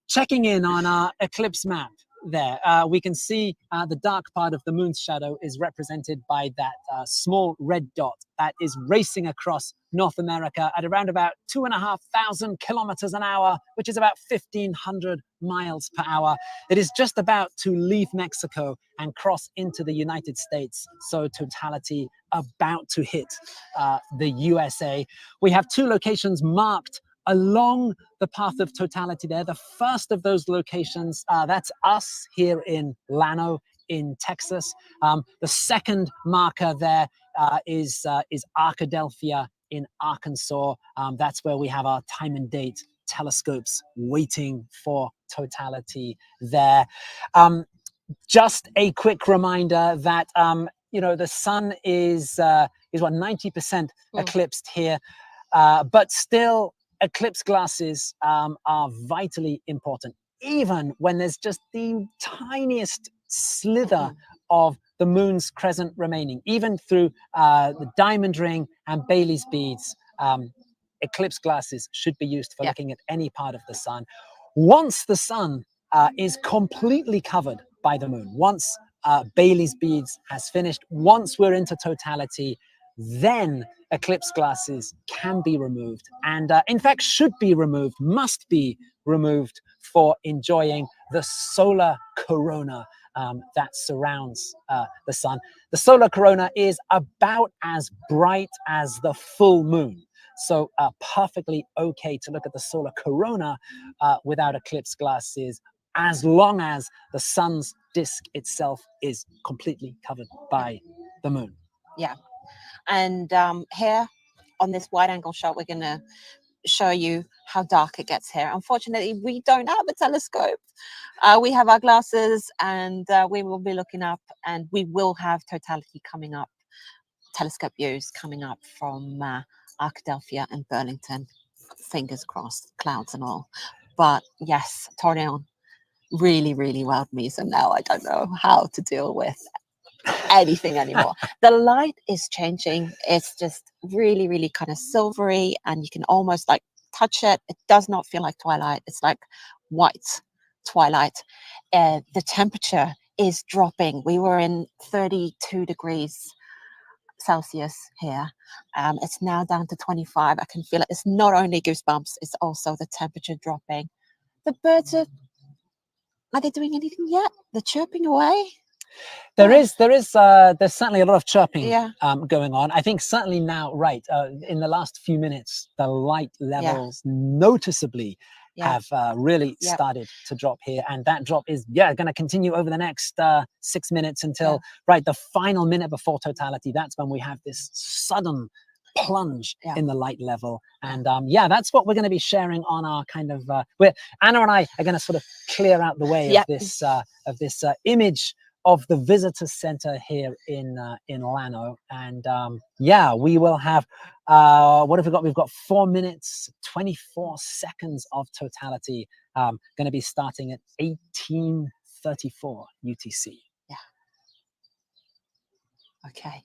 Checking in on our eclipse map there, we can see the dark part of the moon's shadow is represented by that small red dot that is racing across North America at around about 2,500 kilometers an hour, which is about 1,500 miles per hour. It is just about to leave Mexico and cross into the United States. So totality about to hit the USA. We have two locations marked along the path of totality there. The first of those locations, that's us here in Llano in Texas. The second marker there is Arkadelphia in Arkansas. That's where we have our time and date telescopes waiting for totality there. Just a quick reminder that you know, the sun is what, 90% eclipsed here, but still eclipse glasses are vitally important, even when there's just the tiniest slither of the moon's crescent remaining. Even through the diamond ring and Bailey's beads, eclipse glasses should be used for looking at any part of the sun. Once the sun is completely covered by the moon, once Bailey's beads has finished, once we're into totality, then eclipse glasses can be removed, and in fact should be removed, must be removed for enjoying the solar corona that surrounds the sun. The solar corona is about as bright as the full moon, so perfectly okay to look at the solar corona without eclipse glasses, as long as the sun's disk itself is completely covered by the moon. Yeah. And here on this wide angle shot, we're going to show you how dark it gets here. Unfortunately, we don't have a telescope. We have our glasses, and we will be looking up, and we will have totality coming up, telescope views coming up from Arkadelphia and Burlington. Fingers crossed, clouds and all. But yes, Torreon really, really wowed me. So now I don't know how to deal with anything anymore. The light is changing. It's just really, really kind of silvery, and you can almost like touch it. It does not feel like twilight. It's like white twilight. The temperature is dropping. We were in 32 degrees Celsius here. It's now down to 25. I can feel it. It's not only goosebumps, it's also the temperature dropping. The birds are they doing anything yet? They're chirping away. There's certainly a lot of chirping Yeah. going on. I think certainly now, right, in the last few minutes, the light levels noticeably have really started to drop here, and that drop is going to continue over the next 6 minutes until right the final minute before totality. That's when we have this sudden plunge in the light level, and that's what we're going to be sharing on our kind of where Anna and I are going to sort of clear out the way of this image of the visitor center here in Llano. And we will have what have we got? We've got 4 minutes 24 seconds of totality, going to be starting at 18:34 UTC. Okay.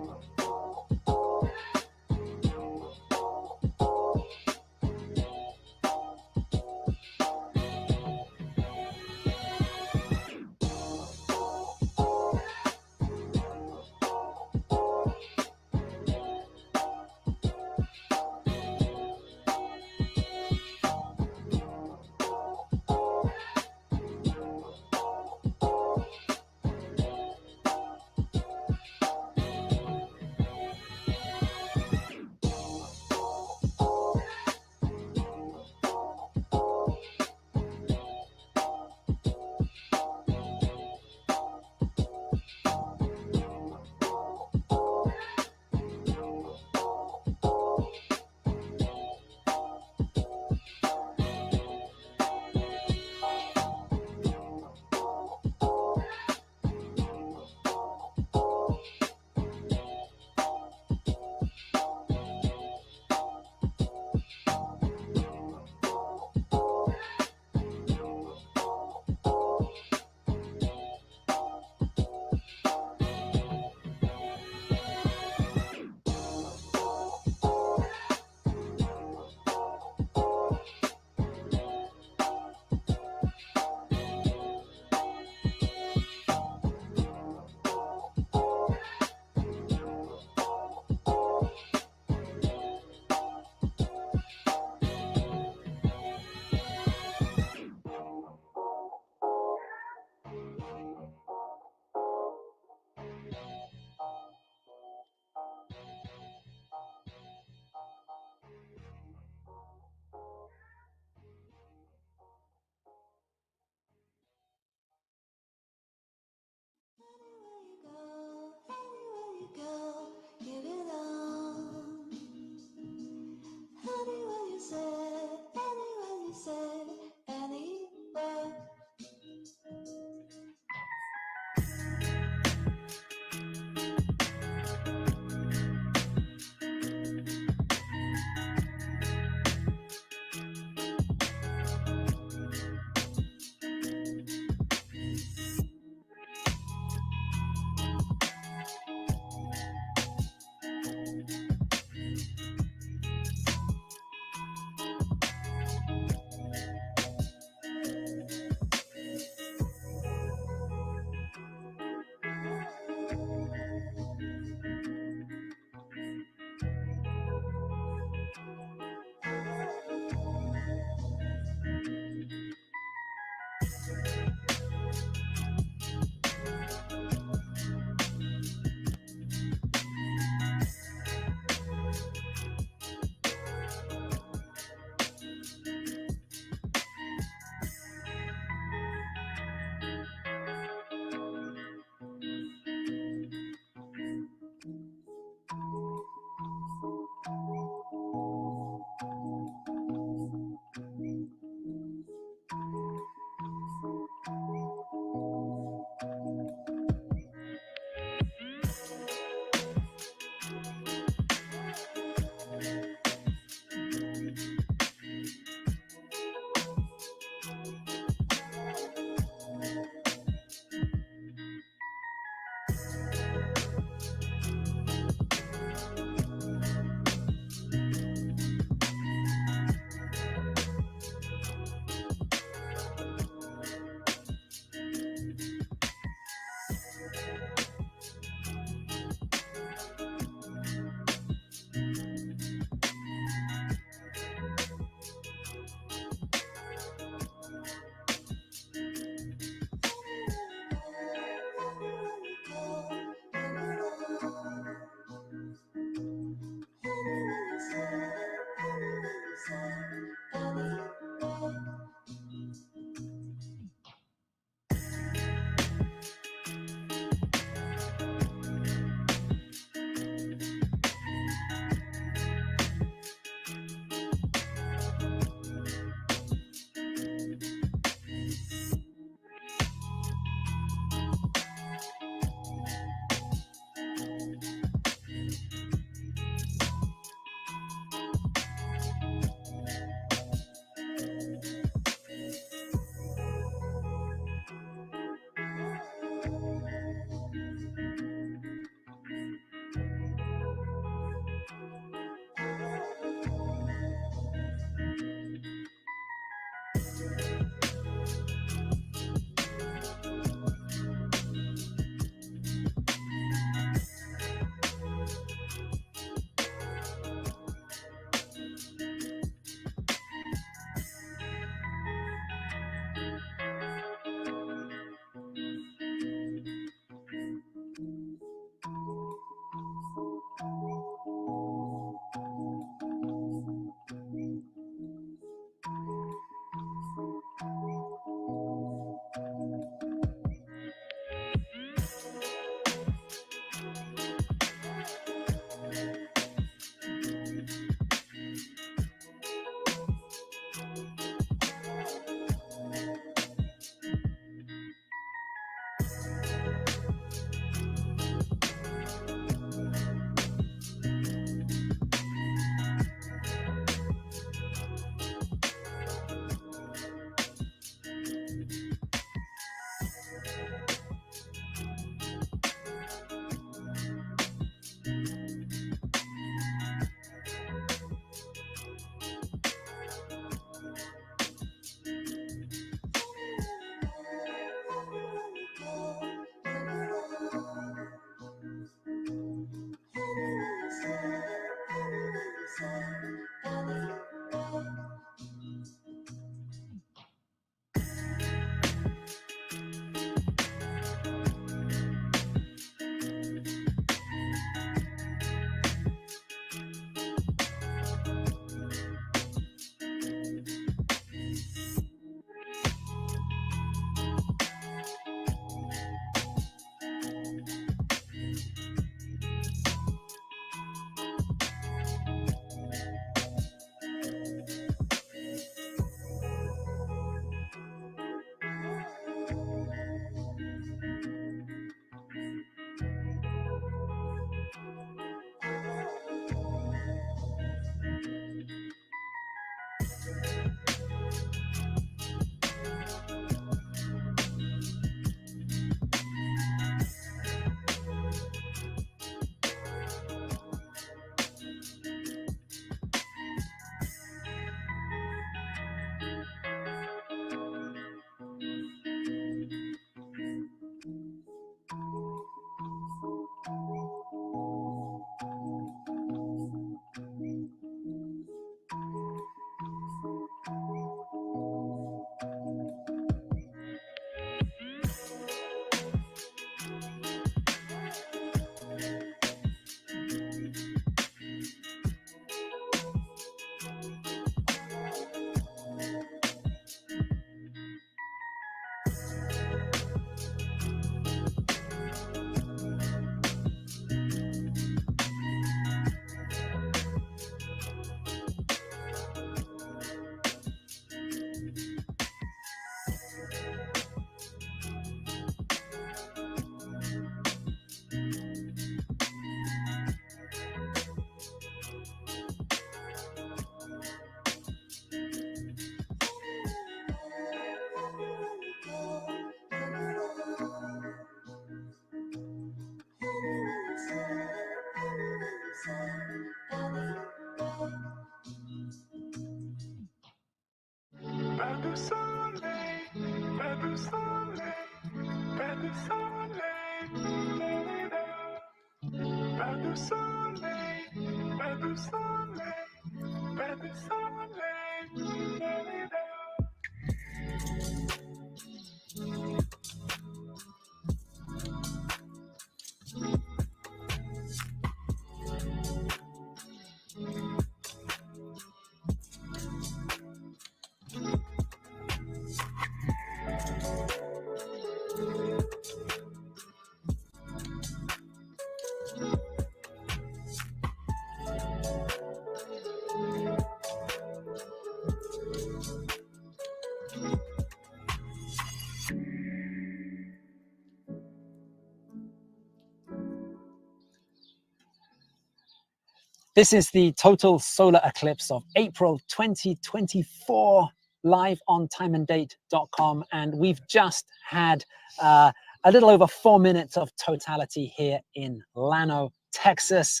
This is the total solar eclipse of April 2024, live on timeanddate.com. And we've just had a little over 4 minutes of totality here in Llano, Texas.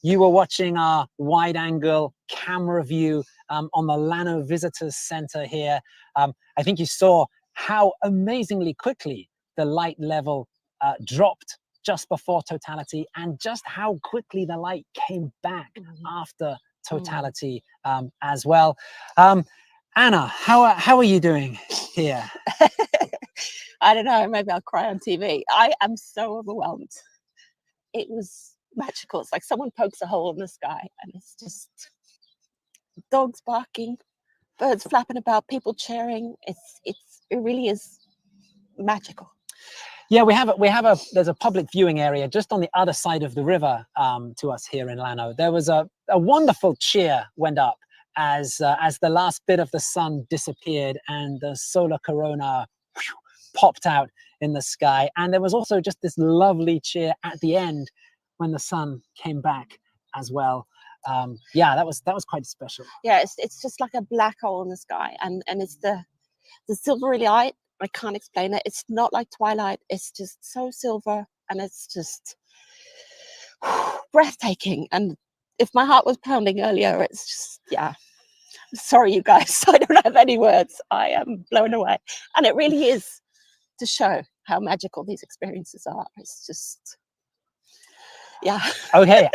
You were watching our wide angle camera view on the Llano Visitors Center here. I think you saw how amazingly quickly the light level dropped just before totality, and just how quickly the light came back after totality as well. Anna, how are you doing here? I don't know, maybe I'll cry on TV. I am so overwhelmed. It was magical. It's like someone pokes a hole in the sky and it's just dogs barking, birds flapping about, people cheering. It really is magical. Yeah, there's a public viewing area just on the other side of the river to us here in Llano. There was a wonderful cheer went up as the last bit of the sun disappeared and the solar corona popped out in the sky. And there was also just this lovely cheer at the end when the sun came back as well. Yeah, that was quite special. Yeah, it's just like a black hole in the sky, and it's the silvery light. I can't explain it. It's not like twilight. It's just so silver, and it's just breathtaking. And if my heart was pounding earlier, it's just, yeah. Sorry, you guys. I don't have any words. I am blown away. And it really is to show how magical these experiences are. It's just, yeah. Okay.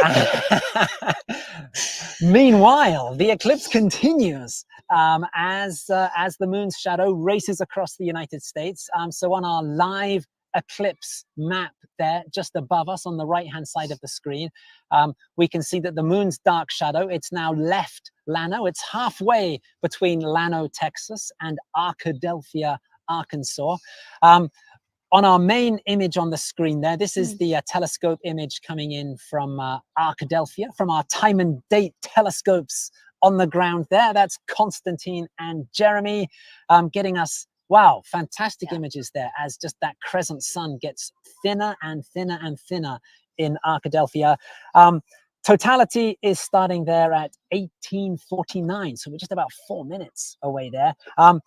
Meanwhile, the eclipse continues as the moon's shadow races across the United States. So on our live eclipse map there, just above us on the right-hand side of the screen, we can see that the moon's dark shadow, it's now left Llano. It's halfway between Llano, Texas and Arkadelphia, Arkansas. On our main image on the screen there, this is the telescope image coming in from Arkadelphia, from our time and date telescopes on the ground there. That's Constantine and Jeremy getting us, wow, fantastic images there as just that crescent sun gets thinner and thinner and thinner in Arkadelphia. Totality is starting there at 1849, so we're just about 4 minutes away there. A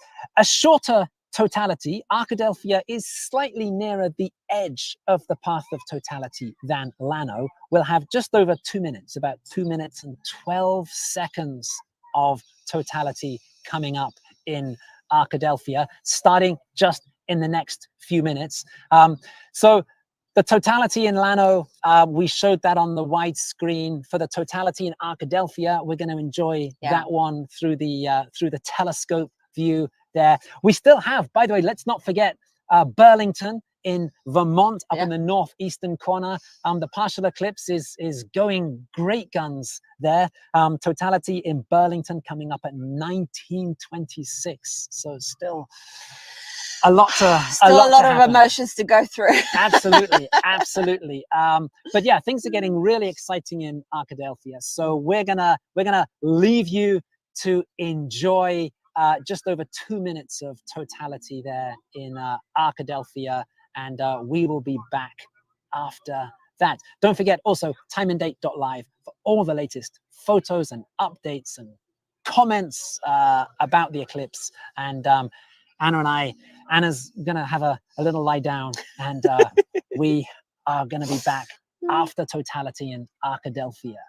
shorter totality, Arkadelphia is slightly nearer the edge of the path of totality than Llano. We'll have just over 2 minutes, about 2 minutes and 12 seconds of totality coming up in Arkadelphia, starting just in the next few minutes. So the totality in Llano, we showed that on the wide screen. For the totality in Arkadelphia, we're going to enjoy that one through the telescope view there. We still have, by the way, let's not forget Burlington in Vermont, up in the northeastern corner. The partial eclipse is going great guns there. Totality in Burlington coming up at 1926. So still a lot of emotions to go through. Absolutely, absolutely. But yeah, things are getting really exciting in Arkadelphia. So we're gonna leave you to enjoy just over 2 minutes of totality there in Arkadelphia, and we will be back after that. Don't forget also timeanddate.live for all the latest photos and updates and comments about the eclipse. And Anna's gonna have a little lie down, and we are gonna be back after totality in Arkadelphia.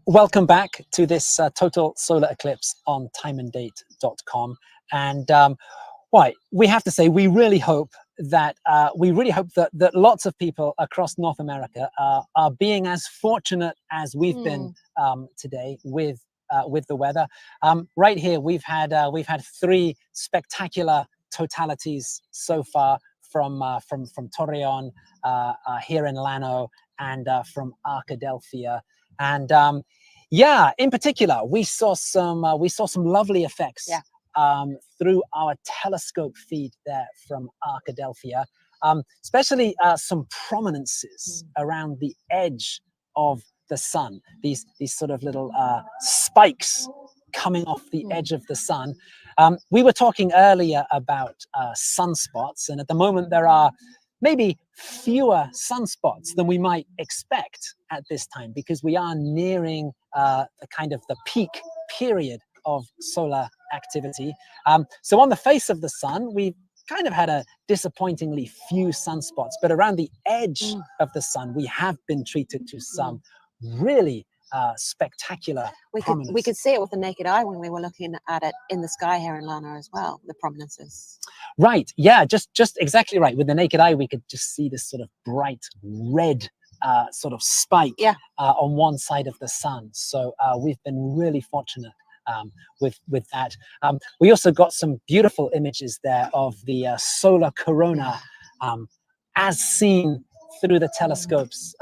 Welcome back to this total solar eclipse on timeanddate.com. And we have to say, we really hope that that lots of people across North America are being as fortunate as we've been today with the weather. Right here, we've had 3 spectacular totalities so far from Torreon, here in Llano, and from Arkadelphia. And yeah, in particular, we saw some lovely effects through our telescope feed there from Arkadelphia, especially some prominences around the edge of the sun. These sort of little spikes coming off the edge of the sun. We were talking earlier about sunspots, and at the moment there are maybe fewer sunspots than we might expect at this time, because we are nearing the peak period of solar activity. So on the face of the sun, we've kind of had a disappointingly few sunspots, but around the edge of the sun, we have been treated to some really spectacular prominences. We could see it with the naked eye when we were looking at it in the sky here in Llano as well, the prominences. Right, yeah, just exactly right. With the naked eye, we could just see this sort of bright red sort of spike on one side of the sun. So we've been really fortunate with that. We also got some beautiful images there of the solar corona as seen through the telescopes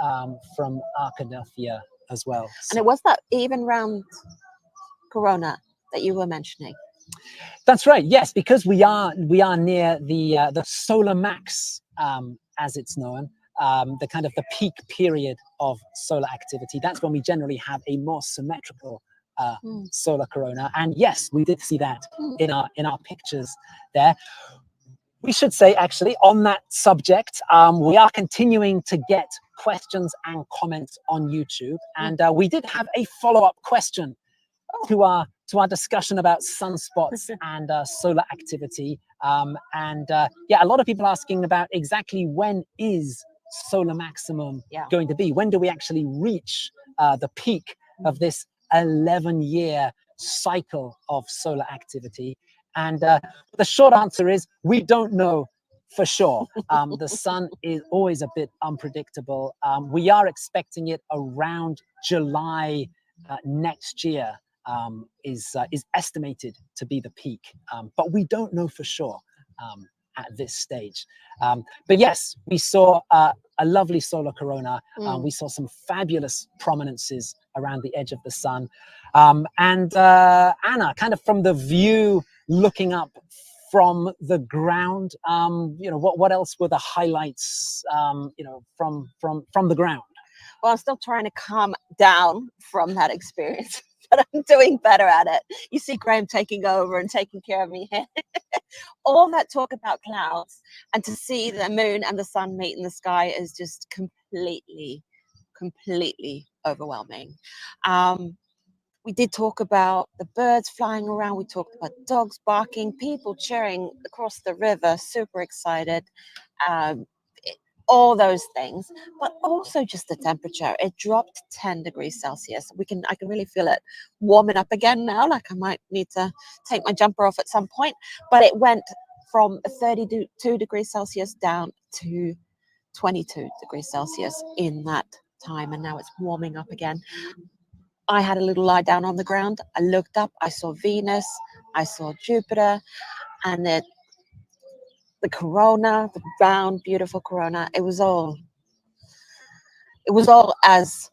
from Arkadelphia as well. And it was that even round corona that you were mentioning. That's right. Yes, because we are near the solar max, as it's known, the peak period of solar activity. That's when we generally have a more symmetrical solar corona. And yes, we did see that in our pictures there. We should say, actually, on that subject, we are continuing to get questions and comments on YouTube, and we did have a follow-up question to our discussion about sunspots and solar activity. Yeah, a lot of people asking about exactly when is solar maximum going to be? When do we actually reach the peak of this 11-year cycle of solar activity? And the short answer is we don't know for sure. The sun is always a bit unpredictable. We are expecting it around July next year. Is estimated to be the peak, but we don't know for sure at this stage. But yes, we saw a lovely solar corona. We saw some fabulous prominences around the edge of the sun. And Anna, kind of from the view looking up from the ground, what else were the highlights, from the ground? Well, I'm still trying to calm down from that experience, but I'm doing better at it. You see Graham taking over and taking care of me here. All that talk about clouds, and to see the moon and the sun meet in the sky is just completely overwhelming. We did talk about the birds flying around. We talked about dogs barking, people cheering across the river, super excited. All those things, but also just the temperature. It dropped 10 degrees Celsius. I can really feel it warming up again now. Like I might need to take my jumper off at some point, but it went from 32 degrees Celsius down to 22 degrees Celsius in that time. And now it's warming up again. I had a little lie down on the ground. I looked up, I saw Venus, I saw Jupiter, and the corona, the round, beautiful corona. It was all as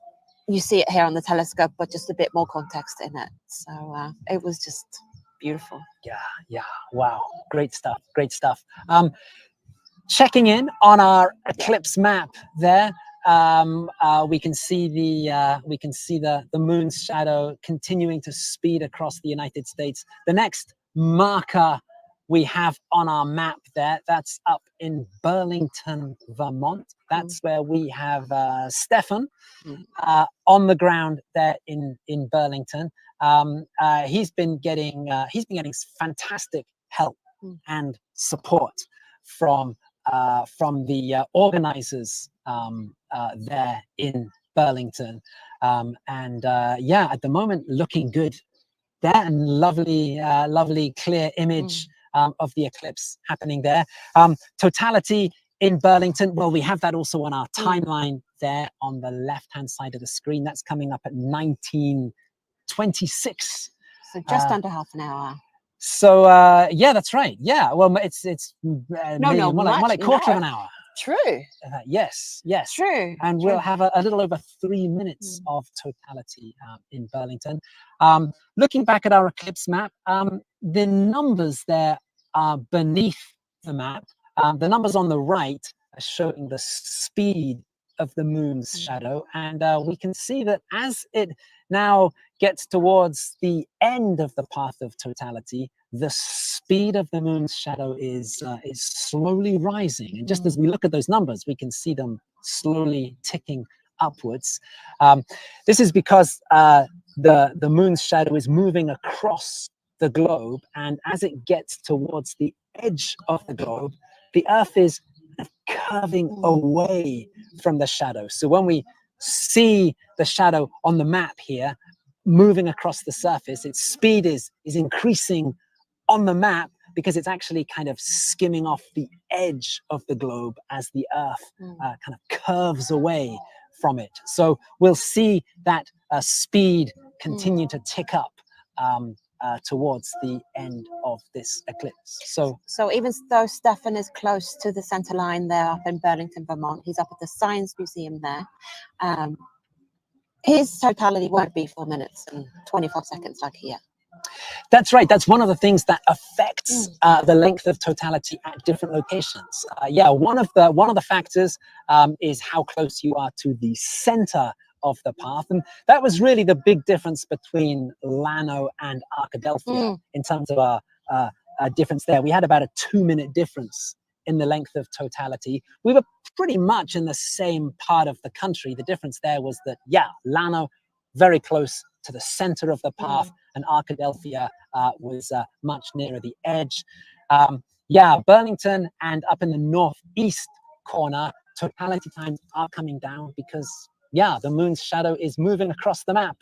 you see it here on the telescope, but just a bit more context in it. So it was just beautiful. Yeah. Wow. Great stuff. Great stuff. Checking in on our eclipse map there. We can see the moon's shadow continuing to speed across the United States. The next marker we have on our map there, that's up in Burlington, Vermont. That's where we have Stefan on the ground there in Burlington. He's been getting fantastic help and support from the organizers there in Burlington, and at the moment looking good there, and lovely clear image of the eclipse happening there. Totality in Burlington, well, we have that also on our timeline there on the left-hand side of the screen. That's coming up at 19:26. So just under half an hour. So yeah, that's right. Yeah, well, it's more like quarter of an hour. True. Yes. True. And we'll have a little over 3 minutes of totality in Burlington. Looking back at our eclipse map, the numbers there are beneath the map. The numbers on the right are showing the speed of the moon's shadow, and we can see that as it now gets towards the end of the path of totality, the speed of the moon's shadow is slowly rising. And just as we look at those numbers, we can see them slowly ticking upwards. This is because the moon's shadow is moving across the globe, and as it gets towards the edge of the globe, the Earth is curving away from the shadow. So when we see the shadow on the map here moving across the surface, its speed is increasing on the map because it's actually kind of skimming off the edge of the globe as the Earth kind of curves away from it. So we'll see that speed continue to tick up towards the end of this eclipse. So even though Stefan is close to the center line there up in Burlington, Vermont, he's up at the Science Museum there. His totality won't be 4 minutes and 25 seconds like here. That's right. That's one of the things that affects the length of totality at different locations. One of the factors is how close you are to the center of the path, and that was really the big difference between Llano and Arkadelphia in terms of our difference there. We had about a 2-minute difference in the length of totality. We were pretty much in the same part of the country. The difference there was that, Llano very close to the center of the path, and Arkadelphia was much nearer the edge. Burlington and up in the northeast corner, totality times are coming down because the moon's shadow is moving across the map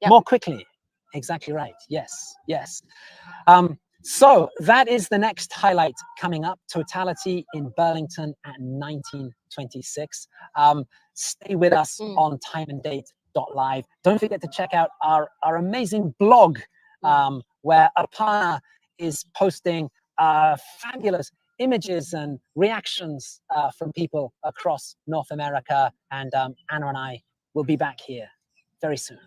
more quickly. Exactly right. Yes. So that is the next highlight coming up, totality in Burlington at 19:26. Stay with us on timeanddate.live. Don't forget to check out our amazing blog where Aparna is posting fabulous images and reactions from people across North America. And Anna and I will be back here very soon.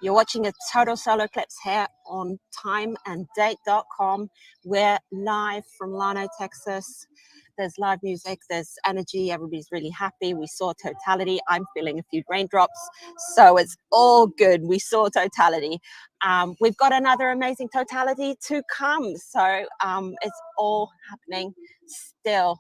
You're watching a total solar eclipse here on timeanddate.com. We're live from Llano, Texas. There's live music, there's energy, everybody's really happy. We saw totality. I'm feeling a few raindrops, so it's all good. We saw totality. We've got another amazing totality to come, so it's all happening still.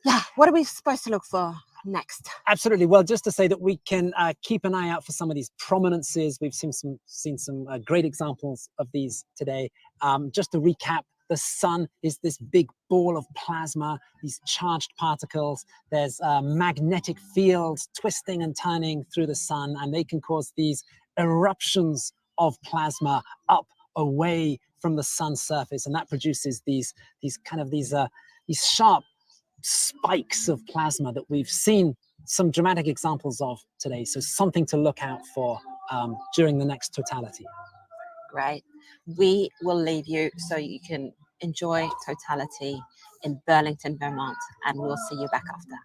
Yeah, what are we supposed to look for next? Absolutely. Well, just to say that we can keep an eye out for some of these prominences. We've seen some great examples of these today. Just to recap, the sun is this big ball of plasma, these charged particles. There's magnetic fields twisting and turning through the sun, and they can cause these eruptions of plasma up away from the sun's surface, and that produces these sharp spikes of plasma that we've seen some dramatic examples of today. So something to look out for during the next totality. Great. We will leave you so you can enjoy totality in Burlington, Vermont, and we'll see you back after.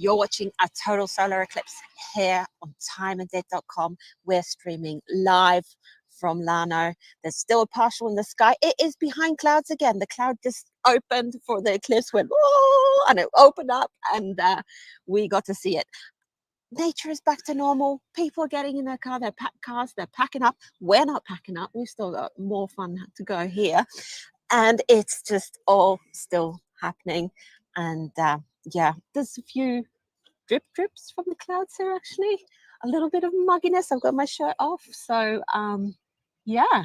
You're watching a total solar eclipse here on timeanddate.com. We're streaming live from Llano. There's still a partial in the sky. It is behind clouds again. The cloud just opened for the eclipse, went, oh, and it opened up, and we got to see it. Nature is back to normal. People are getting in their car, their cars, they're packing up. We're not packing up. We've still got more fun to go here. And it's just all still happening. And yeah, there's a few drips from the clouds here, actually. A little bit of mugginess. I've got my shirt off. So yeah,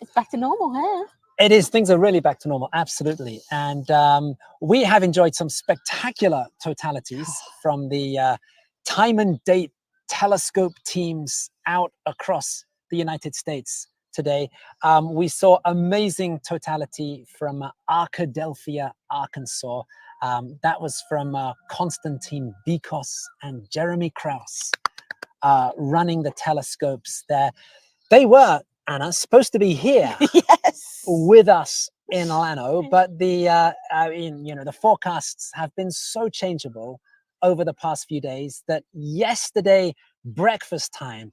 it's back to normal here. It is. Things are really back to normal. Absolutely. And we have enjoyed some spectacular totalities from the Time and Date telescope teams out across the United States today. We saw amazing totality from Arkadelphia, Arkansas. That was from Konstantin Bikos and Jeremy Krause running the telescopes there. They were, Anna, supposed to be here Yes, with us in Llano, but the forecasts have been so changeable over the past few days that yesterday breakfast time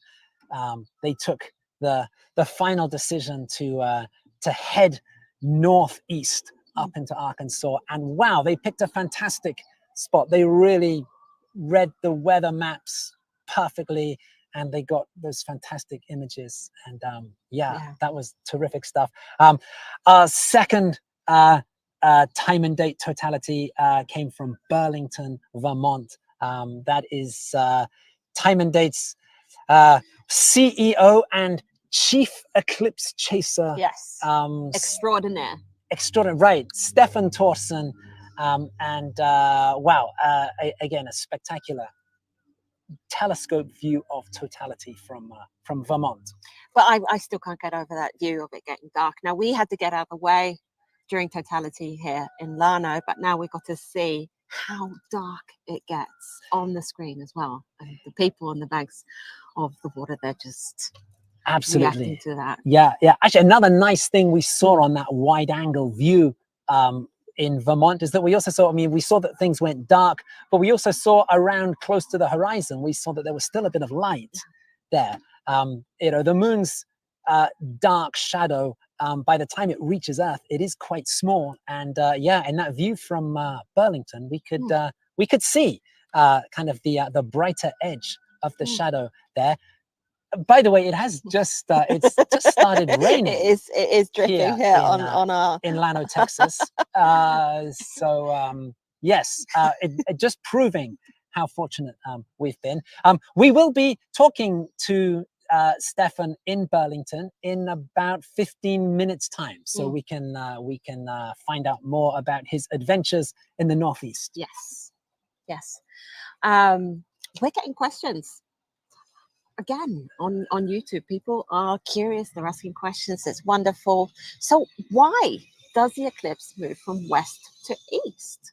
they took the final decision to head northeast up into Arkansas, and wow, they picked a fantastic spot. They really read the weather maps perfectly, and they got those fantastic images. And yeah, that was terrific stuff. Our second Time and Date totality came from Burlington, Vermont. That is Time and Date's CEO and chief eclipse chaser. yes, extraordinaire. Extraordinary, right? Stefan Thorsen, and wow, again, a spectacular telescope view of totality from Vermont. But I still can't get over that view of it getting dark. Now, we had to get out of the way during totality here in Llano, but now we got to see how dark it gets on the screen as well. And the people on the banks of the water, they're just absolutely reacting to that. Yeah. Actually, another nice thing we saw on that wide angle view in Vermont is that we also saw, we saw that things went dark, but we also saw around close to the horizon, we saw that there was still a bit of light there. The moon's dark shadow, by the time it reaches Earth, it is quite small. And yeah, in that view from Burlington, we could see kind of the brighter edge of the shadow there. By the way, it has just it's just started raining. It is dripping here on our in Llano, Texas. So yes, it just proving how fortunate we've been. We will be talking to Stefan in Burlington in about 15 minutes time, so we can find out more about his adventures in the Northeast. Yes. We're getting questions again on YouTube. People are curious, they're asking questions. It's wonderful. So why does the eclipse move from west to east?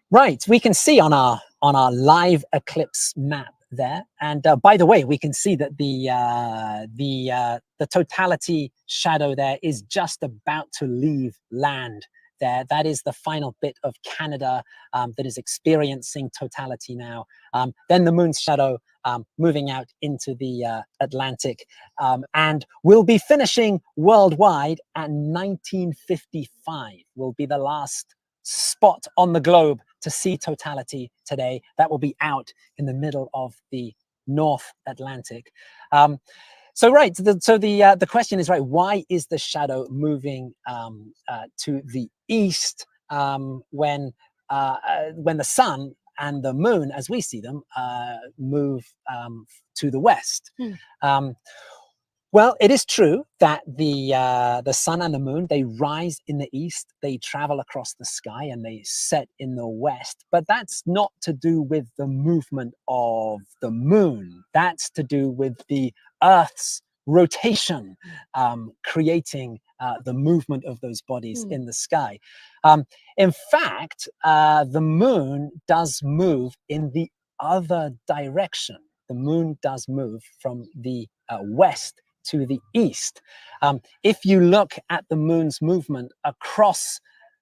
Right, we can see on our live eclipse map there, and by the way, we can see that the totality shadow there is just about to leave land there. That is the final bit of Canada that is experiencing totality now. Then the moon's shadow moving out into the Atlantic, and we'll be finishing worldwide at 1955. Will be the last spot on the globe to see totality today. That will be out in the middle of the North Atlantic. So the question is, right, why is the shadow moving to the east when the sun and the moon, as we see them, move to the west? Well, it is true that the sun and the moon, they rise in the east, they travel across the sky, and they set in the west. But that's not to do with the movement of the moon. That's to do with the Earth's rotation, creating the movement of those bodies in the sky. In fact, the moon does move in the other direction. The moon does move from the west to the east. If you look at the moon's movement across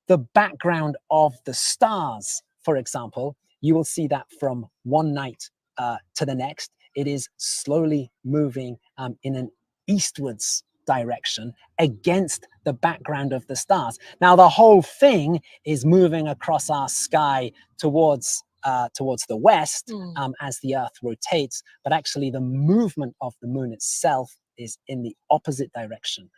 the background of the stars, for example, you will see that from one night to the next, it is slowly moving in an eastwards direction against the background of the stars. Now, the whole thing is moving across our sky towards the west as the Earth rotates, but actually the movement of the moon itself is in the opposite direction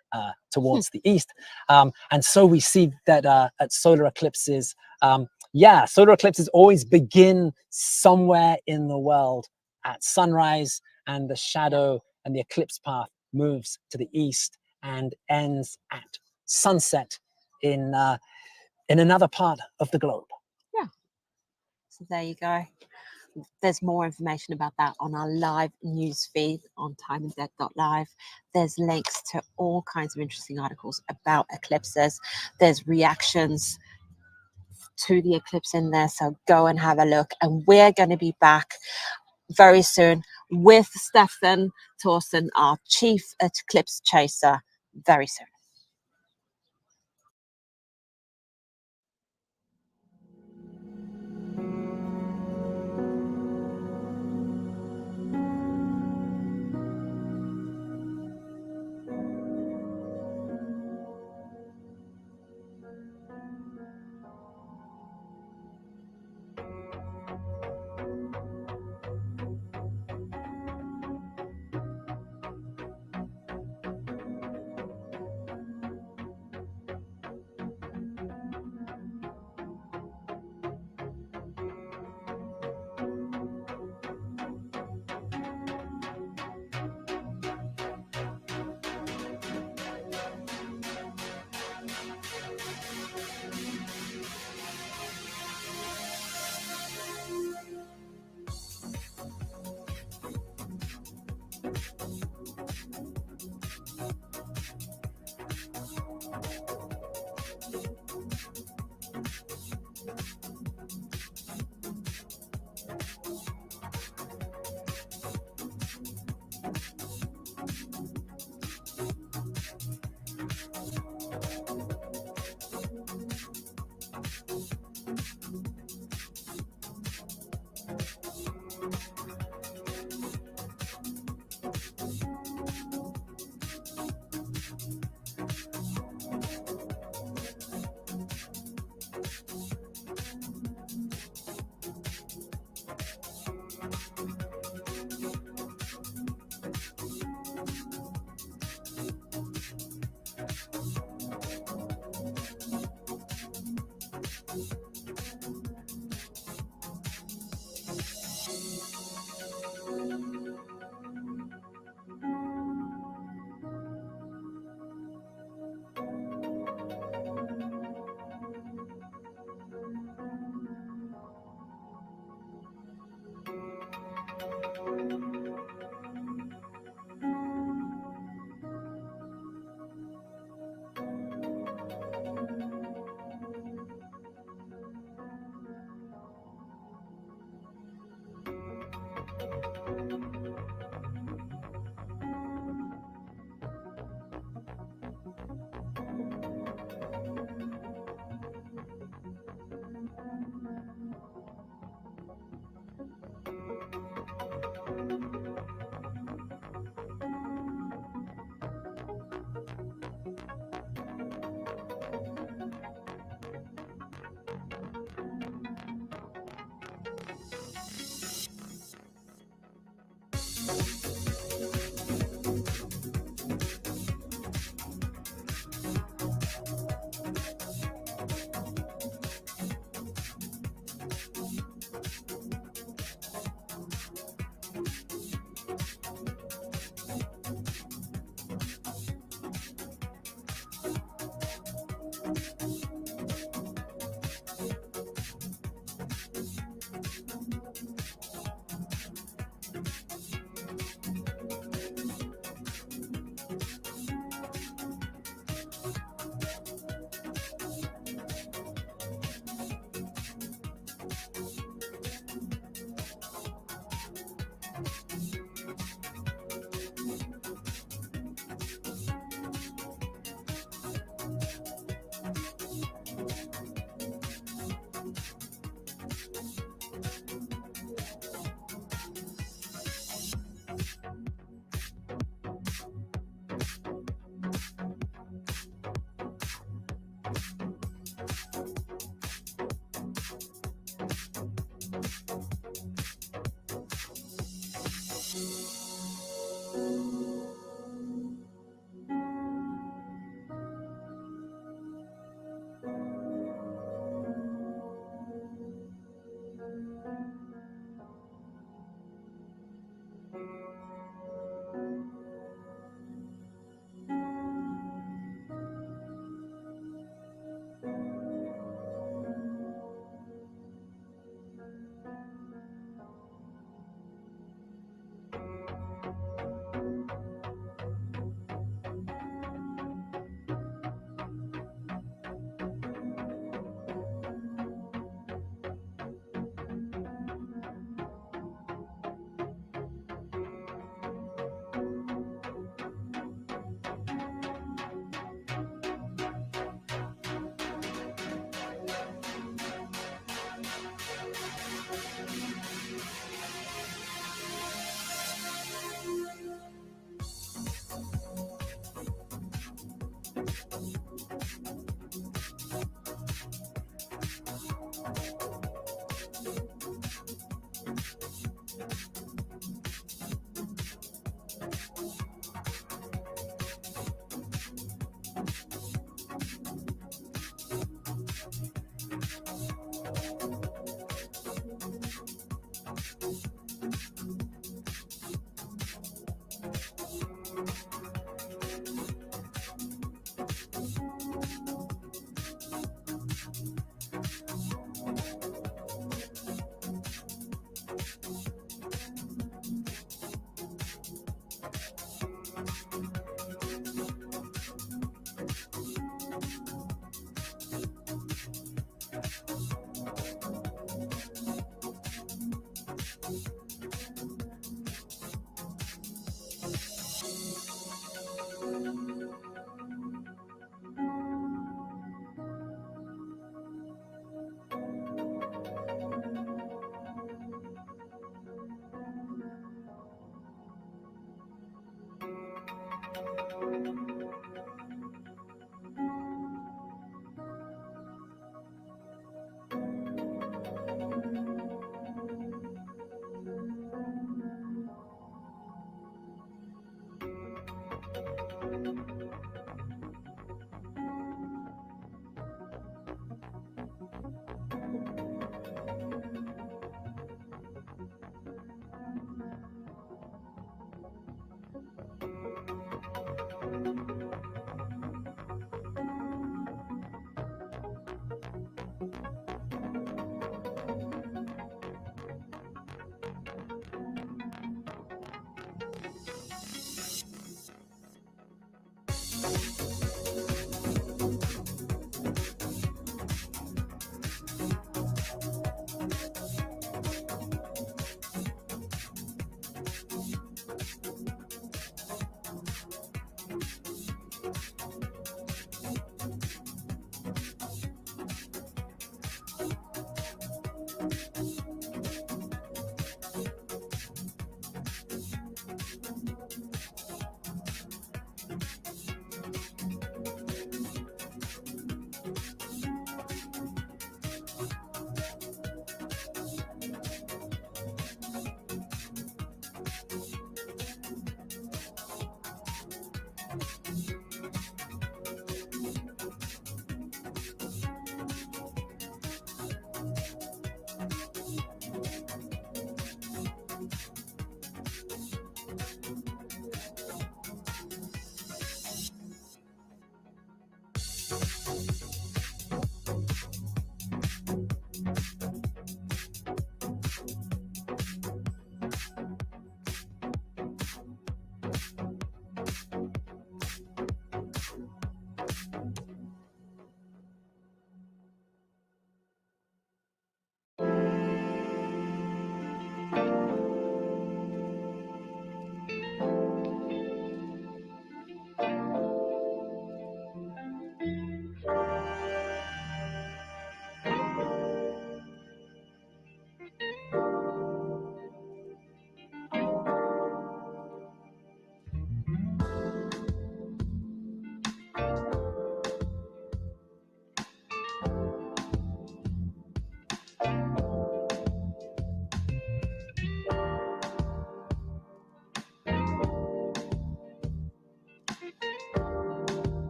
towards the east. And so we see that at solar eclipses, solar eclipses always begin somewhere in the world at sunrise, and the shadow and the eclipse path moves to the east and ends at sunset in another part of the globe. Yeah. So there you go. There's more information about that on our live news feed on timeanddeath.live. There's links to all kinds of interesting articles about eclipses. There's reactions to the eclipse in there, so go and have a look. And we're going to be back very soon with Stefan Thorsen, our chief eclipse chaser, very soon.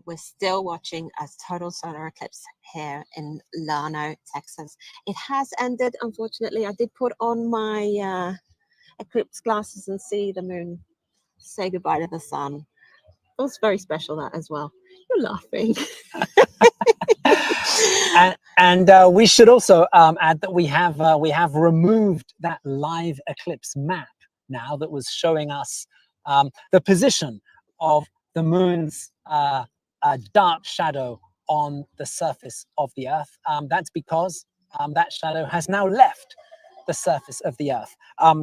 we're still watching a total solar eclipse here in Llano, Texas. It has ended, unfortunately. I did put on my eclipse glasses and see the moon say goodbye to the sun. It was very special, that as well. You're laughing. and we should also add that we have removed that live eclipse map now that was showing us the position of the moon's dark shadow on the surface of the Earth. That's because that shadow has now left the surface of the Earth.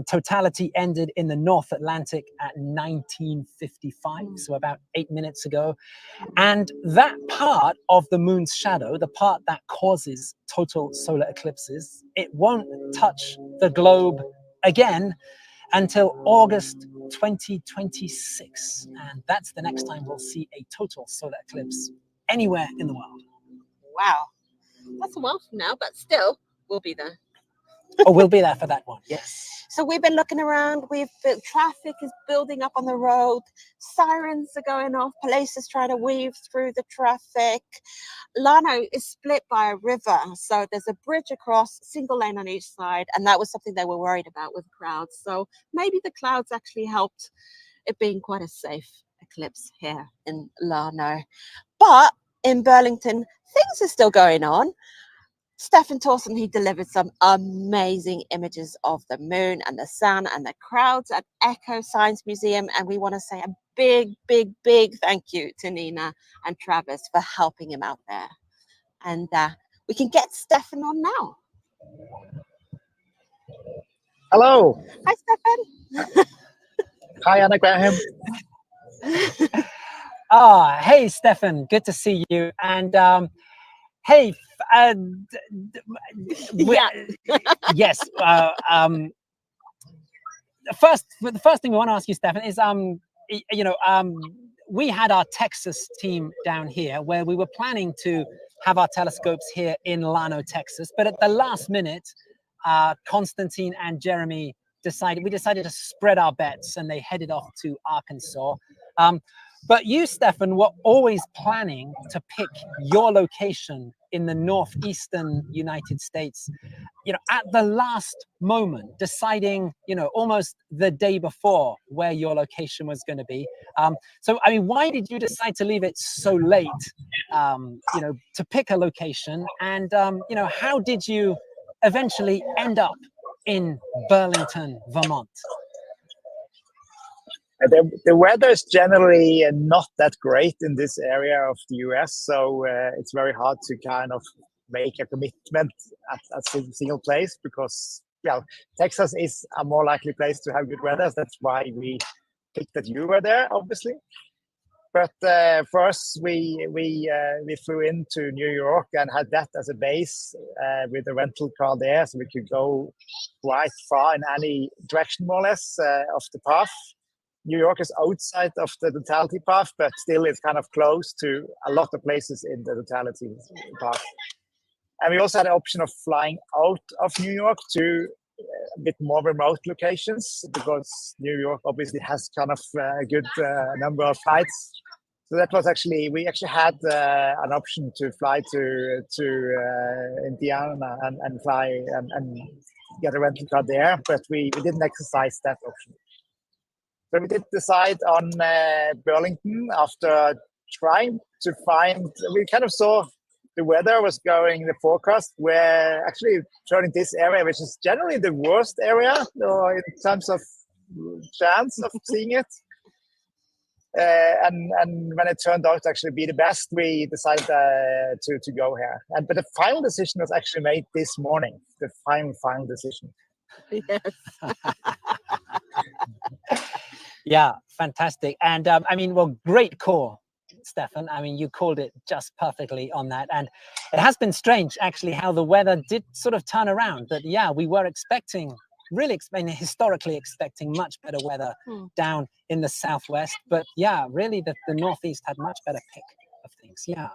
Totality ended in the North Atlantic at 1955, so about 8 minutes ago. And that part of the moon's shadow, the part that causes total solar eclipses, it won't touch the globe again until August 2026. And that's the next time we'll see a total solar eclipse anywhere in the world. Wow. That's a while from now, but still, we'll be there. Oh, we'll be there for that one. Yes. So we've been looking around. Traffic is building up on the road. Sirens are going off. Police is trying to weave through the traffic. Llano is split by a river, so there's a bridge across, single lane on each side, and that was something they were worried about with crowds. So maybe the clouds actually helped it being quite a safe eclipse here in Llano. But in Burlington, things are still going on. Stefan Torsen, he delivered some amazing images of the moon and the sun and the crowds at Echo Science Museum. And we want to say a big, big, big thank you to Nina and Travis for helping him out there. And we can get Stefan on now. Hello. Hi, Stefan. Hi, Anna Graham. Hey, Stefan, good to see you. And hey, yes. The first thing we want to ask you, Stefan, is we had our Texas team down here where we were planning to have our telescopes here in Llano, Texas, but at the last minute, Konstantin and Jeremy decided to spread our bets, and they headed off to Arkansas. But you, Stefan, were always planning to pick your location in the northeastern United States, at the last moment, deciding, almost the day before where your location was going to be. So, I mean, why did you decide to leave it so late, to pick a location? And, how did you eventually end up in Burlington, Vermont? The weather is generally not that great in this area of the US, so it's very hard to kind of make a commitment at a single place because, Texas is a more likely place to have good weather. That's why we picked that you were there, obviously. But for us, we flew into New York and had that as a base with a rental car there, so we could go quite far in any direction, more or less, of the path. New York is outside of the totality path, but still it's kind of close to a lot of places in the totality path. And we also had the option of flying out of New York to a bit more remote locations because New York obviously has kind of a good number of flights. So that was we actually had an option to fly to Indiana and fly and get a rental car there, but we didn't exercise that option. So we did decide on Burlington after trying to find, we kind of saw the weather was going, the forecast, where actually turning this area, which is generally the worst area in terms of chance of seeing it. And when it turned out to actually be the best, we decided to go here. But the final decision was actually made this morning, the final decision. Yes. Yeah, fantastic. And I mean, well, great call, Stefan. I mean, you called it just perfectly on that. And it has been strange, actually, how the weather did sort of turn around. But yeah, we were historically expecting much better weather down in the southwest. But yeah, really, the northeast had much better pick of things. Yeah.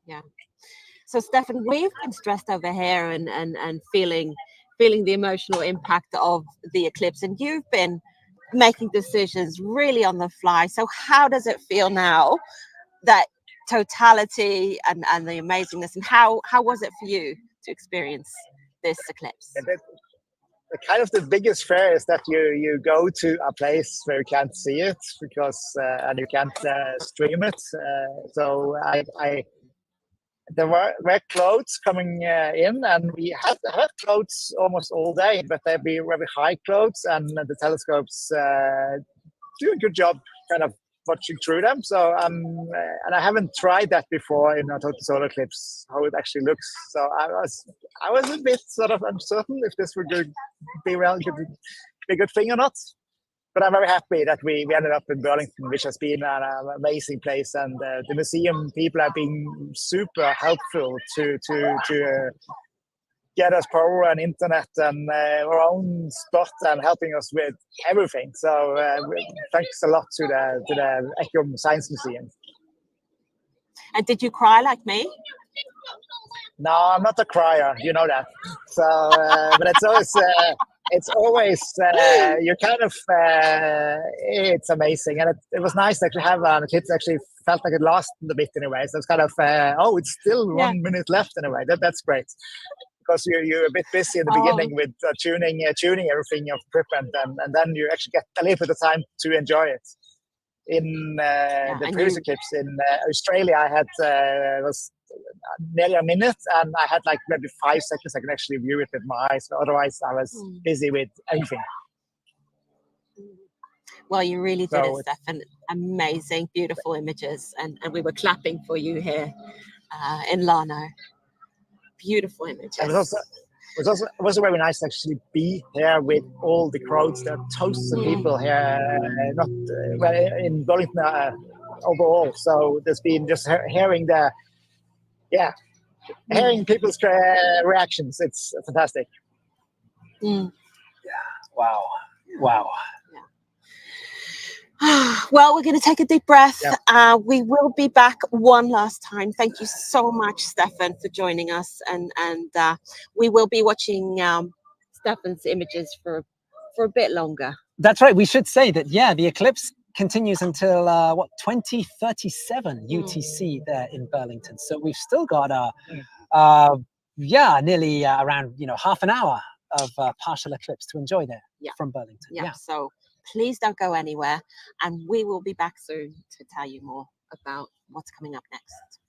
Yeah. So, Stefan, we've been stressed over here and feeling the emotional impact of the eclipse. And you've been making decisions really on the fly. So how does it feel now that totality and the amazingness. And how was it for you to experience this eclipse? The kind of the biggest fear is that you go to a place where you can't see it because and you can't stream it. So there were clouds coming in, and we had clouds almost all day, but they'd be very high clouds, and the telescopes do a good job kind of watching through them. So and I haven't tried that before in a total solar eclipse, how it actually looks. So I was a bit sort of uncertain if this would be a good thing or not. But I'm very happy that we ended up in Burlington, which has been an amazing place, and the museum people have been super helpful to get us power and internet and our own spot and helping us with everything. So thanks a lot to the Echo Science Museum. And did you cry like me? No, I'm not a crier, you know that. So, but it's always you kind of it's amazing, and it was nice to actually have an eclipse. Actually felt like it lasted a bit anyway. So it's kind of it's still 1 minute left anyway. That's great. Because you're a bit busy in the beginning with tuning everything, your equipment, and then you actually get a little bit of time to enjoy it. In the previous eclipse in Australia, I had was nearly a minute, and I had like maybe 5 seconds I could actually view it with my eyes. But otherwise, I was busy with everything. Well, you really did it, Stefan. Amazing, beautiful images, and we were clapping for you here in Lano. Beautiful images. And it was also very nice to actually be here with all the crowds. There are thousands of people here, not in Burlington overall. So there's been just hearing hearing people's reactions. It's fantastic. Yeah. Wow. Wow. Well, we're going to take a deep breath. We will be back one last time. Thank you so much, Stefan, for joining us, and we will be watching Stefan's images for a bit longer. That's right. We should say that the eclipse continues until 2037 UTC there in Burlington. So we've still got nearly around half an hour of partial eclipse to enjoy there from Burlington. So please don't go anywhere, and we will be back soon to tell you more about what's coming up next.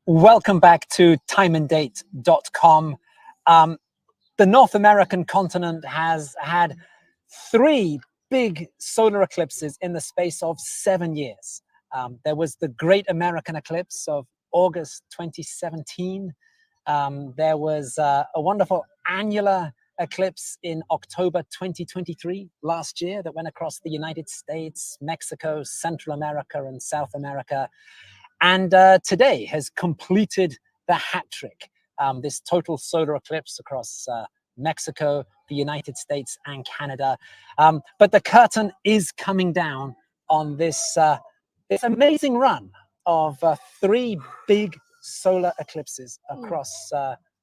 Welcome back to timeanddate.com. The North American continent has had 3 big solar eclipses in the space of 7 years. There was the Great American Eclipse of August 2017. There was a wonderful annular eclipse in October 2023, last year, that went across the United States, Mexico, Central America, and South America. And today has completed the hat trick, this total solar eclipse across Mexico, the United States, and Canada. But the curtain is coming down on this, this amazing run of 3 big solar eclipses across,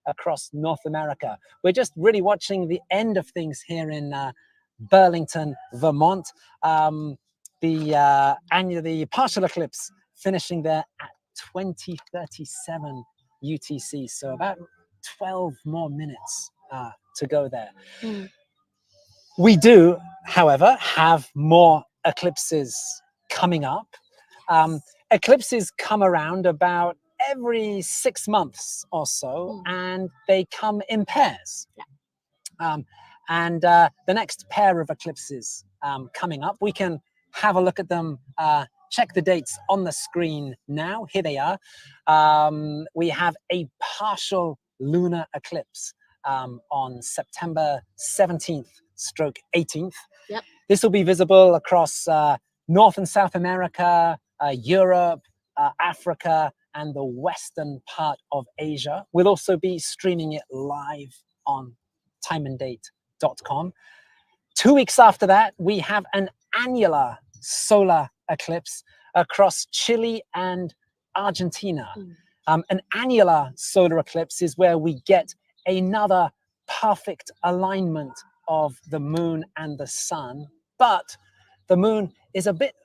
across North America. We're just really watching the end of things here in Burlington, Vermont. The partial eclipse finishing there at 2037 UTC, so about 12 more minutes to go there. We do, however, have more eclipses coming up. Eclipses come around about every 6 months or so, and they come in pairs. The next pair of eclipses coming up, we can have a look at them. Check the dates on the screen now. Here they are. We have a partial lunar eclipse on September 17th/18th. Yep. This will be visible across North and South America, Europe, Africa, and the western part of Asia. We'll also be streaming it live on timeanddate.com. 2 weeks after that, we have an annular solar eclipse across Chile and Argentina. An annular solar eclipse is where we get another perfect alignment of the moon and the sun, but the moon is a bit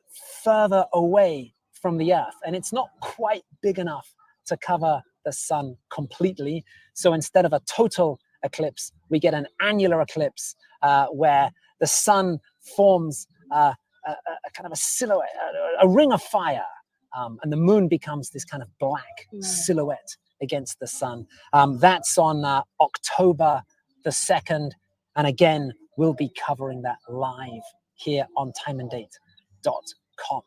further away from the Earth, and it's not quite big enough to cover the sun completely. So instead of a total eclipse, we get an annular eclipse where the sun forms a kind of a silhouette, a ring of fire, and the moon becomes this kind of black silhouette against the sun. That's on October the 2nd, and again, we'll be covering that live here on timeanddate.com.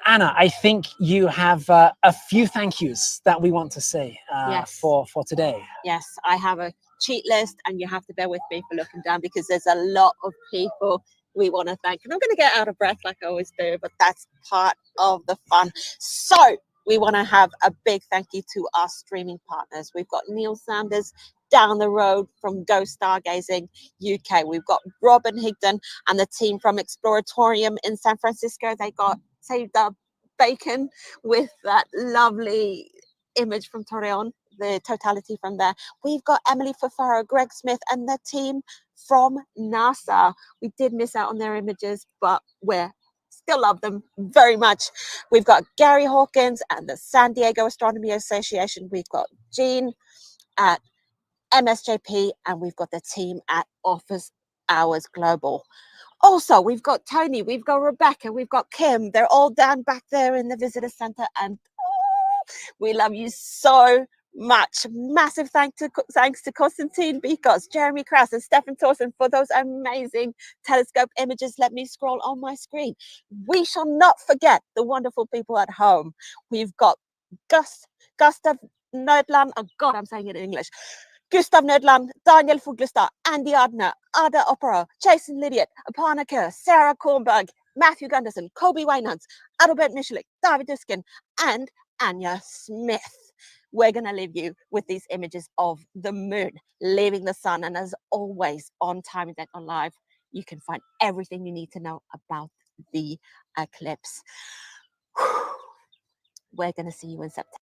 Anna, I think you have a few thank yous that we want to say for today. Yes, I have a cheat list, and you have to bear with me for looking down because there's a lot of people we want to thank. And I'm going to get out of breath like I always do, but that's part of the fun. So we want to have a big thank you to our streaming partners. We've got Neil Sanders down the road from Go Stargazing UK. We've got Robin Higdon and the team from Exploratorium in San Francisco. They got saved up bacon with that lovely image from Torreon, the totality from there. We've got Emily Fafaro, Greg Smith, and the team from NASA. We did miss out on their images, but we're still love them very much. We've got Gary Hawkins and the San Diego Astronomy Association. We've got Jean at MSJP, and we've got the team at Office Hours Global. Also, we've got Tony, we've got Rebecca, we've got Kim. They're all down back there in the visitor center, and we love you so much. Massive thanks to Konstantin Bikos, Jeremy Krause, and Stefan Thorson for those amazing telescope images. Let me scroll on my screen. We shall not forget the wonderful people at home. We've got Gustav Nödland. Oh God, I'm saying it in English. Gustav Nödland, Daniel Fuglestad, Andy Adner, Ada Opera, Jason Lydiot, Aparna Kerr, Sarah Kornberg, Matthew Gunderson, Kobe Weinans, Adalbert Michelik, David Duskin, and Anya Smith. We're going to leave you with these images of the moon leaving the sun. And as always, on Time and Date on Live, you can find everything you need to know about the eclipse. We're going to see you in September.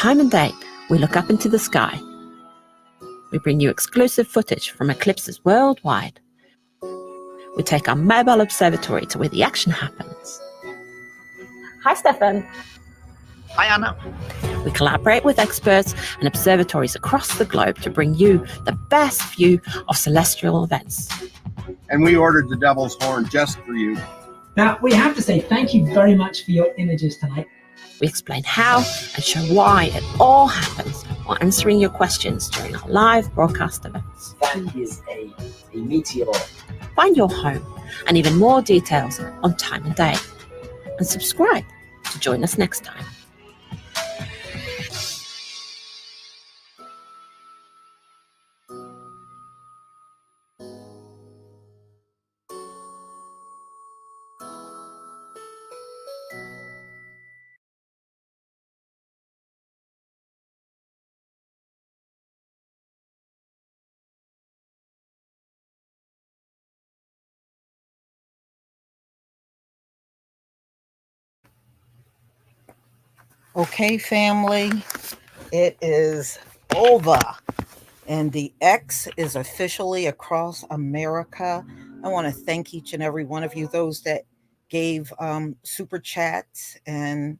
Time and Date, we look up into the sky. We bring you exclusive footage from eclipses worldwide. We take our mobile observatory to where the action happens. Hi, Stefan. Hi, Anna. We collaborate with experts and observatories across the globe to bring you the best view of celestial events. And we ordered the devil's horn just for you. Now, we have to say thank you very much for your images tonight. We explain how and show why it all happens while answering your questions during our live broadcast events. That is a meteor. Find your home and even more details on Time and Date. And subscribe to join us next time. Okay, family, it is over. And the X is officially across America. I want to thank each and every one of you, those that gave super chats and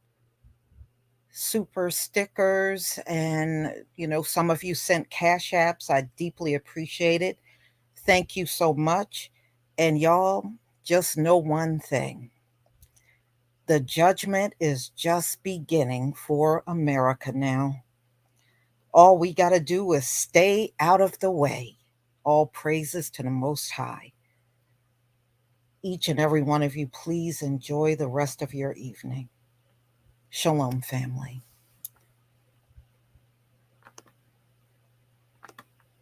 super stickers. And, some of you sent cash apps. I deeply appreciate it. Thank you so much. And y'all, just know one thing. The judgment is just beginning for America now. All we got to do is stay out of the way. All praises to the Most High. Each and every one of you, please enjoy the rest of your evening. Shalom, family.